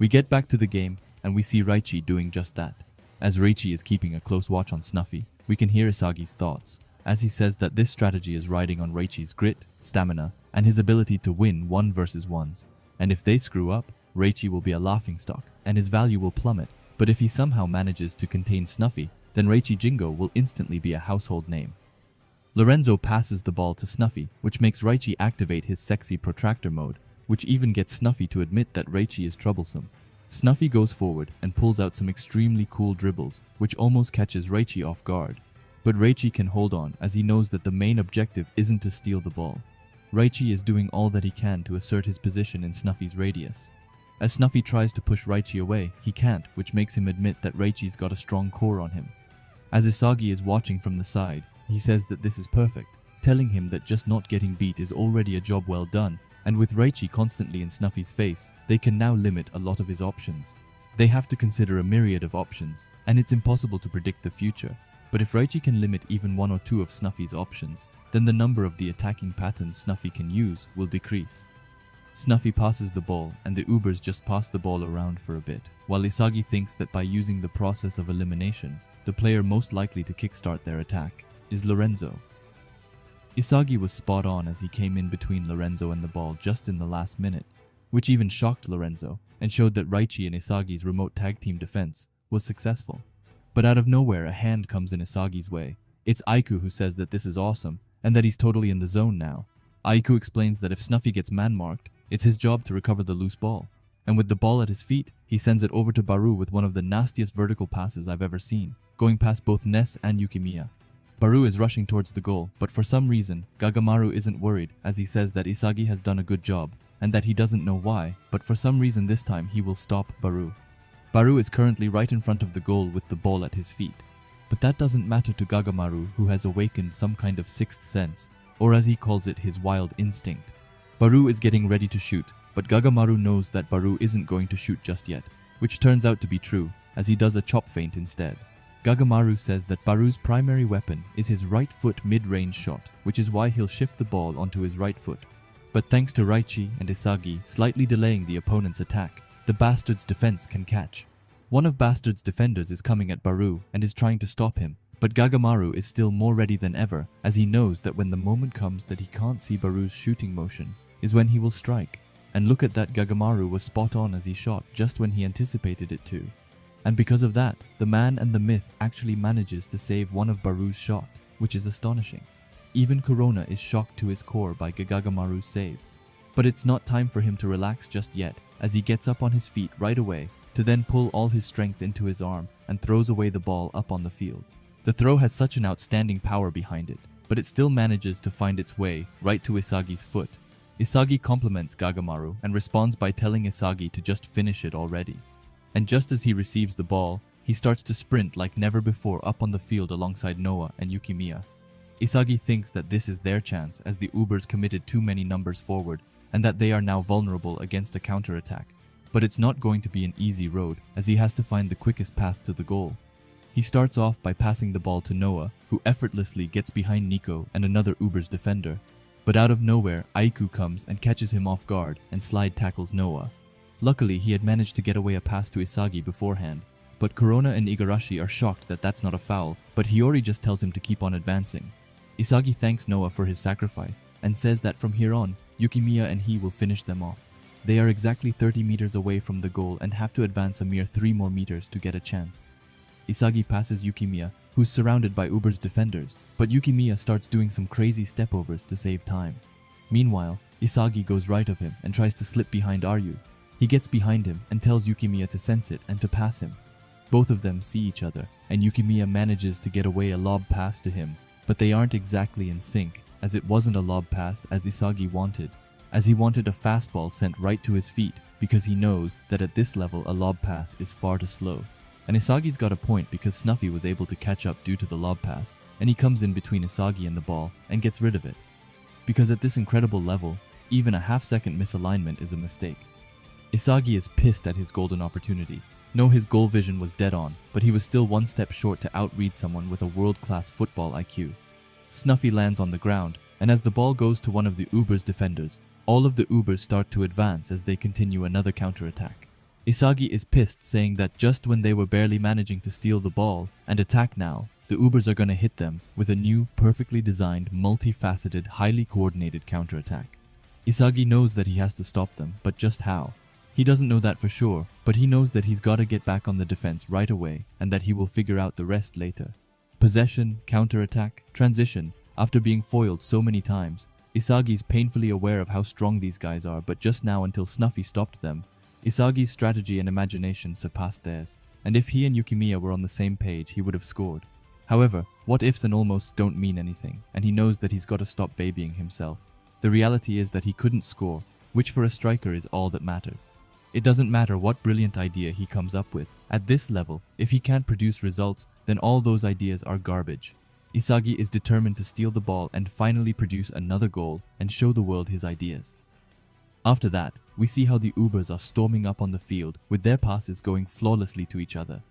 We get back to the game, and we see Reichi doing just that. As Reichi is keeping a close watch on Snuffy, we can hear Isagi's thoughts, as he says that this strategy is riding on Reichi's grit, stamina, and his ability to win 1 versus 1s. And if they screw up, Reichi will be a laughingstock, and his value will plummet. But if he somehow manages to contain Snuffy, then Reichi Jingo will instantly be a household name. Lorenzo passes the ball to Snuffy, which makes Reichi activate his sexy protractor mode, which even gets Snuffy to admit that Reichi is troublesome. Snuffy goes forward and pulls out some extremely cool dribbles, which almost catches Reichi off guard. But Reichi can hold on, as he knows that the main objective isn't to steal the ball. Reichi is doing all that he can to assert his position in Snuffy's radius. As Snuffy tries to push Reichi away, he can't, which makes him admit that Reichi's got a strong core on him. As Isagi is watching from the side, he says that this is perfect, telling him that just not getting beat is already a job well done, and with Reichi constantly in Snuffy's face, they can now limit a lot of his options. They have to consider a myriad of options, and it's impossible to predict the future. But if Reichi can limit even 1 or 2 of Snuffy's options, then the number of the attacking patterns Snuffy can use will decrease. Snuffy passes the ball, and the Ubers just pass the ball around for a bit, while Isagi thinks that by using the process of elimination, the player most likely to kickstart their attack is Lorenzo. Isagi was spot on as he came in between Lorenzo and the ball just in the last minute, which even shocked Lorenzo and showed that Reichi and Isagi's remote tag team defense was successful. But out of nowhere, a hand comes in Isagi's way. It's Aiku who says that this is awesome and that he's totally in the zone now. Aiku explains that if Snuffy gets man-marked, it's his job to recover the loose ball. And with the ball at his feet, he sends it over to Baru with one of the nastiest vertical passes I've ever seen, going past both Ness and Yukimiya. Baru is rushing towards the goal, but for some reason, Gagamaru isn't worried as he says that Isagi has done a good job and that he doesn't know why, but for some reason this time he will stop Baru. Baru is currently right in front of the goal with the ball at his feet. But that doesn't matter to Gagamaru, who has awakened some kind of sixth sense, or as he calls it, his wild instinct. Baru is getting ready to shoot, but Gagamaru knows that Baru isn't going to shoot just yet, which turns out to be true, as he does a chop feint instead. Gagamaru says that Baru's primary weapon is his right foot mid-range shot, which is why he'll shift the ball onto his right foot. But thanks to Reichi and Isagi slightly delaying the opponent's attack, the Bastard's defense can catch. One of Bastard's defenders is coming at Baru and is trying to stop him, but Gagamaru is still more ready than ever, as he knows that when the moment comes that he can't see Baru's shooting motion is when he will strike. And look at that, Gagamaru was spot on as he shot just when he anticipated it to. And because of that, the man and the myth actually manages to save one of Baru's shot, which is astonishing. Even Corona is shocked to his core by Gagamaru's save. But it's not time for him to relax just yet, as he gets up on his feet right away to then pull all his strength into his arm and throws away the ball up on the field. The throw has such an outstanding power behind it, but it still manages to find its way right to Isagi's foot. Isagi compliments Gagamaru and responds by telling Isagi to just finish it already. And just as he receives the ball, he starts to sprint like never before up on the field alongside Noah and Yukimiya. Isagi thinks that this is their chance as the Ubers committed too many numbers forward and that they are now vulnerable against a counterattack. But it's not going to be an easy road as he has to find the quickest path to the goal. He starts off by passing the ball to Noah, who effortlessly gets behind Nico and another Uber's defender. But out of nowhere, Aiku comes and catches him off guard and slide tackles Noah. Luckily, he had managed to get away a pass to Isagi beforehand, but Corona and Igarashi are shocked that that's not a foul, but Hiyori just tells him to keep on advancing. Isagi thanks Noah for his sacrifice and says that from here on, Yukimiya and he will finish them off. They are exactly 30 meters away from the goal and have to advance a mere 3 more meters to get a chance. Isagi passes Yukimiya, who's surrounded by Uber's defenders, but Yukimiya starts doing some crazy stepovers to save time. Meanwhile, Isagi goes right of him and tries to slip behind Aryu. He gets behind him and tells Yukimiya to sense it and to pass him. Both of them see each other, and Yukimiya manages to get away a lob pass to him, but they aren't exactly in sync, as it wasn't a lob pass as Isagi wanted, as he wanted a fastball sent right to his feet because he knows that at this level a lob pass is far too slow. And Isagi's got a point because Snuffy was able to catch up due to the lob pass, and he comes in between Isagi and the ball and gets rid of it. Because at this incredible level, even a half-second misalignment is a mistake. Isagi is pissed at his golden opportunity. No, his goal vision was dead on, but he was still one step short to outread someone with a world-class football IQ. Snuffy lands on the ground, and as the ball goes to one of the Uber's defenders, all of the Ubers start to advance as they continue another counterattack. Isagi is pissed, saying that just when they were barely managing to steal the ball and attack now, the Ubers are gonna hit them with a new, perfectly designed, multifaceted, highly coordinated counterattack. Isagi knows that he has to stop them, but just how? He doesn't know that for sure, but he knows that he's gotta get back on the defense right away and that he will figure out the rest later. Possession, counterattack, transition. After being foiled so many times, Isagi's painfully aware of how strong these guys are, but just now until Snuffy stopped them, Isagi's strategy and imagination surpassed theirs, and if he and Yukimiya were on the same page, he would have scored. However, what ifs and almosts don't mean anything, and he knows that he's got to stop babying himself. The reality is that he couldn't score, which for a striker is all that matters. It doesn't matter what brilliant idea he comes up with. At this level, if he can't produce results, then all those ideas are garbage. Isagi is determined to steal the ball and finally produce another goal and show the world his ideas. After that, we see how the Ubers are storming up on the field with their passes going flawlessly to each other.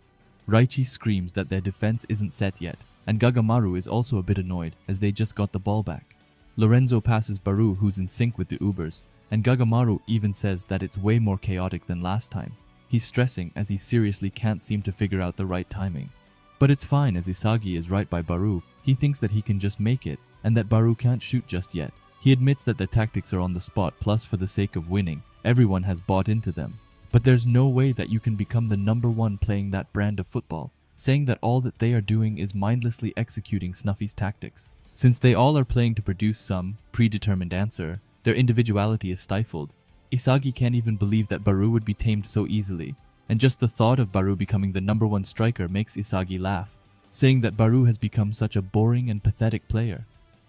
Raichi screams that their defense isn't set yet, and Gagamaru is also a bit annoyed as they just got the ball back. Lorenzo passes Baru, who's in sync with the Ubers, and Gagamaru even says that it's way more chaotic than last time. He's stressing as he seriously can't seem to figure out the right timing. But it's fine as Isagi is right by Baru. He thinks that he can just make it, and that Baru can't shoot just yet. He admits that the tactics are on the spot, plus for the sake of winning, everyone has bought into them. But there's no way that you can become the #1 playing that brand of football, saying that all that they are doing is mindlessly executing Snuffy's tactics. Since they all are playing to produce some predetermined answer, their individuality is stifled. Isagi can't even believe that Baru would be tamed so easily, and just the thought of Baru becoming the #1 striker makes Isagi laugh, saying that Baru has become such a boring and pathetic player.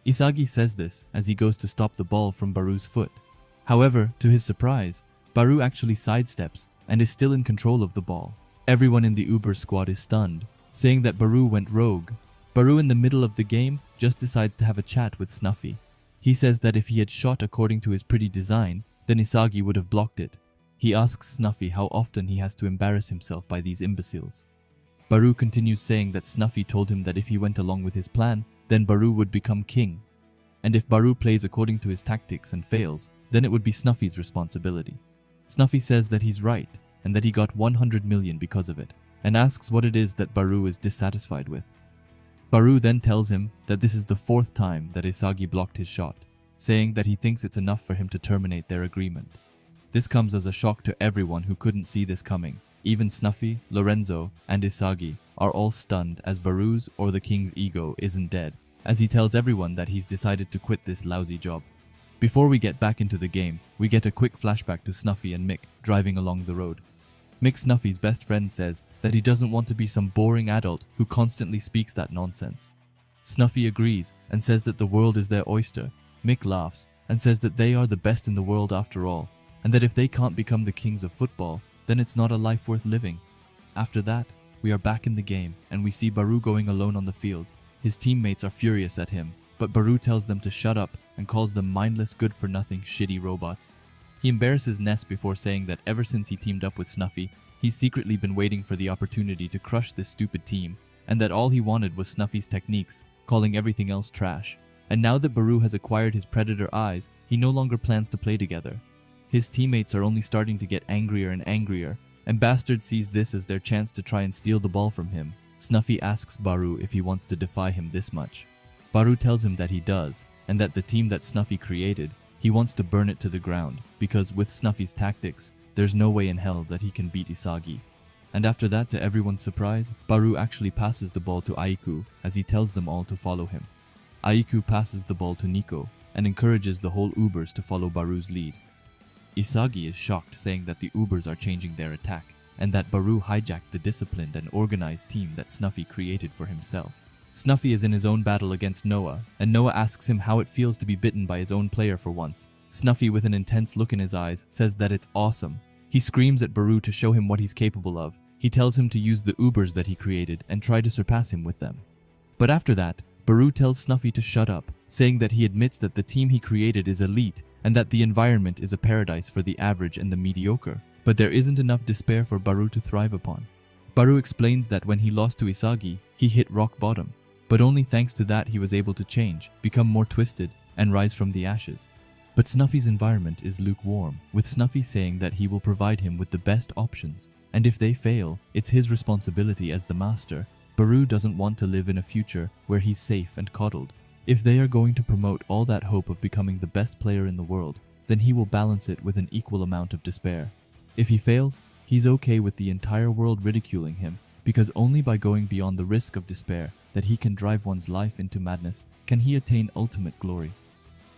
Isagi says this as he goes to stop the ball from Baru's foot. However, to his surprise, Baru actually sidesteps and is still in control of the ball. Everyone in the Uber squad is stunned, saying that Baru went rogue. Baru in the middle of the game just decides to have a chat with Snuffy. He says that if he had shot according to his pretty design, then Isagi would have blocked it. He asks Snuffy how often he has to embarrass himself by these imbeciles. Baru continues saying that Snuffy told him that if he went along with his plan, then Baru would become king. And if Baru plays according to his tactics and fails, then it would be Snuffy's responsibility. Snuffy says that he's right, and that he got 100 million because of it, and asks what it is that Baru is dissatisfied with. Baru then tells him that this is the 4th time that Isagi blocked his shot, saying that he thinks it's enough for him to terminate their agreement. This comes as a shock to everyone who couldn't see this coming. Even Snuffy, Lorenzo, and Isagi are all stunned as Baru's or the king's ego isn't dead, as he tells everyone that he's decided to quit this lousy job. Before we get back into the game, we get a quick flashback to Snuffy and Mick driving along the road. Mick, Snuffy's best friend, says that he doesn't want to be some boring adult who constantly speaks that nonsense. Snuffy agrees and says that the world is their oyster. Mick laughs and says that they are the best in the world after all, and that if they can't become the kings of football, then it's not a life worth living. After that, we are back in the game and we see Baru going alone on the field. His teammates are furious at him, but Baru tells them to shut up and calls them mindless, good-for-nothing, shitty robots. He embarrasses Ness before saying that ever since he teamed up with Snuffy, he's secretly been waiting for the opportunity to crush this stupid team, and that all he wanted was Snuffy's techniques, calling everything else trash. And now that Baru has acquired his predator eyes, he no longer plans to play together. His teammates are only starting to get angrier and angrier, and Bastard sees this as their chance to try and steal the ball from him. Snuffy asks Baru if he wants to defy him this much. Baru tells him that he does, and that the team that Snuffy created, he wants to burn it to the ground, because with Snuffy's tactics, there's no way in hell that he can beat Isagi. And after that, to everyone's surprise, Baru actually passes the ball to Aiku as he tells them all to follow him. Aiku passes the ball to Nico and encourages the whole Ubers to follow Baru's lead. Isagi is shocked, saying that the Ubers are changing their attack, and that Baru hijacked the disciplined and organized team that Snuffy created for himself. Snuffy is in his own battle against Noah, and Noah asks him how it feels to be bitten by his own player for once. Snuffy, with an intense look in his eyes, says that it's awesome. He screams at Baru to show him what he's capable of. He tells him to use the Ubers that he created and try to surpass him with them. But after that, Baru tells Snuffy to shut up, saying that he admits that the team he created is elite and that the environment is a paradise for the average and the mediocre. but there isn't enough despair for Baru to thrive upon. Baru explains that when he lost to Isagi, he hit rock bottom, but only thanks to that he was able to change, become more twisted, and rise from the ashes. But Snuffy's environment is lukewarm, with Snuffy saying that he will provide him with the best options, and if they fail, it's his responsibility as the master. Baru doesn't want to live in a future where he's safe and coddled. If they are going to promote all that hope of becoming the best player in the world, then he will balance it with an equal amount of despair. If he fails, he's okay with the entire world ridiculing him, because only by going beyond the risk of despair that he can drive one's life into madness can he attain ultimate glory.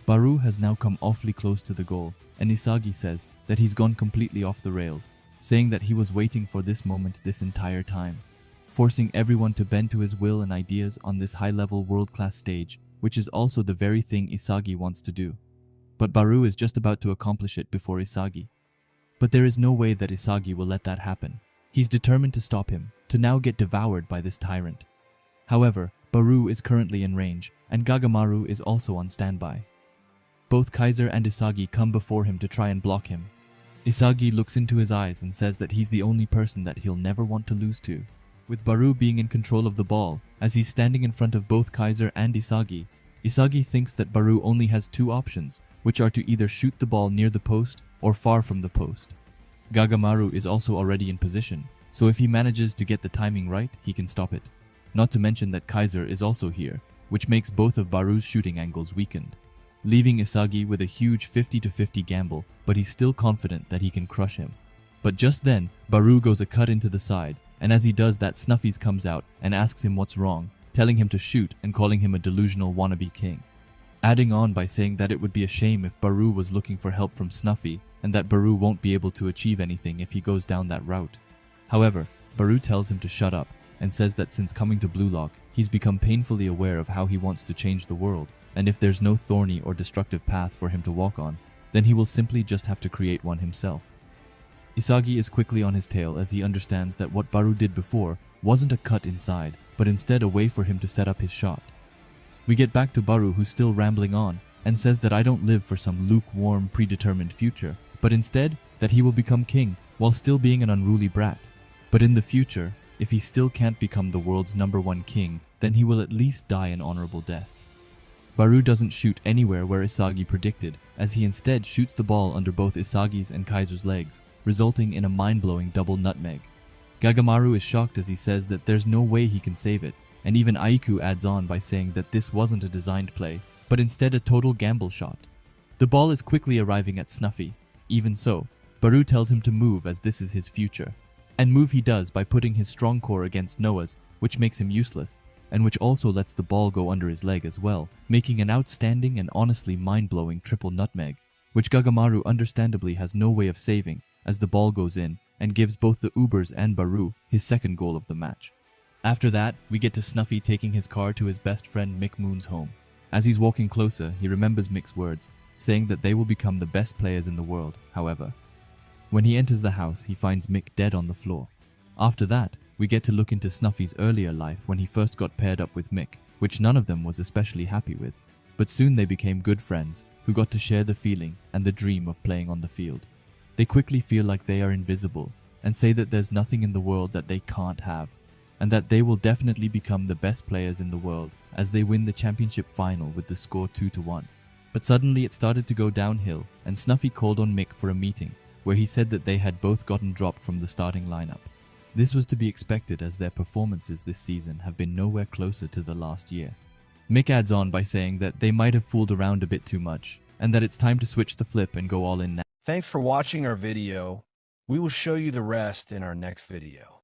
Baru has now come awfully close to the goal, and Isagi says that he's gone completely off the rails, saying that he was waiting for this moment this entire time, forcing everyone to bend to his will and ideas on this high-level world-class stage, which is also the very thing Isagi wants to do. But Baru is just about to accomplish it before Isagi. But there is no way that Isagi will let that happen. He's determined to stop him, to now get devoured by this tyrant. However, Baru is currently in range, and Gagamaru is also on standby. Both Kaiser and Isagi come before him to try and block him. Isagi looks into his eyes and says that he's the only person that he'll never want to lose to. With Baru being in control of the ball, as he's standing in front of both Kaiser and Isagi, Isagi thinks that Baru only has two options, which are to either shoot the ball near the post or far from the post. Gagamaru is also already in position, so if he manages to get the timing right, he can stop it. Not to mention that Kaiser is also here, which makes both of Baru's shooting angles weakened, leaving Isagi with a huge 50-50 gamble, but he's still confident that he can crush him. But just then, Baru goes a cut into the side, and as he does that, Snuffy's comes out and asks him what's wrong, telling him to shoot and calling him a delusional wannabe king. Adding on by saying that it would be a shame if Baru was looking for help from Snuffy, and that Baru won't be able to achieve anything if he goes down that route. However, Baru tells him to shut up, and says that since coming to Blue Lock, he's become painfully aware of how he wants to change the world, and if there's no thorny or destructive path for him to walk on, then he will simply just have to create one himself. Isagi is quickly on his tail as he understands that what Baru did before wasn't a cut inside, but instead a way for him to set up his shot. We get back to Baru, who's still rambling on, and says that I don't live for some lukewarm, predetermined future, but instead that he will become king while still being an unruly brat. But in the future, if he still can't become the world's #1 king, then he will at least die an honorable death. Baru doesn't shoot anywhere where Isagi predicted, as he instead shoots the ball under both Isagi's and Kaiser's legs, resulting in a mind-blowing double nutmeg. Gagamaru is shocked as he says that there's no way he can save it, and even Aiku adds on by saying that this wasn't a designed play, but instead a total gamble shot. The ball is quickly arriving at Snuffy. Even so, Baru tells him to move as this is his future. And move he does by putting his strong core against Noah's, which makes him useless, and which also lets the ball go under his leg as well, making an outstanding and honestly mind-blowing triple nutmeg, which Gagamaru understandably has no way of saving as the ball goes in and gives both the Ubers and Baru his second goal of the match. After that, we get to Snuffy taking his car to his best friend Mick Moon's home. As he's walking closer, he remembers Mick's words, saying that they will become the best players in the world, however. When he enters the house, he finds Mick dead on the floor. After that, we get to look into Snuffy's earlier life when he first got paired up with Mick, which none of them was especially happy with. But soon they became good friends who got to share the feeling and the dream of playing on the field. They quickly feel like they are invisible and say that there's nothing in the world that they can't have, and that they will definitely become the best players in the world as they win the championship final with the score 2-1. But suddenly it started to go downhill, and Snuffy called on Mick for a meeting where he said that they had both gotten dropped from the starting lineup. This was to be expected as their performances this season have been nowhere closer to the last year. Mick adds on by saying that they might have fooled around a bit too much, and that it's time to switch the flip and go all in now.
Thanks for watching our video. We will show you the rest in our next video.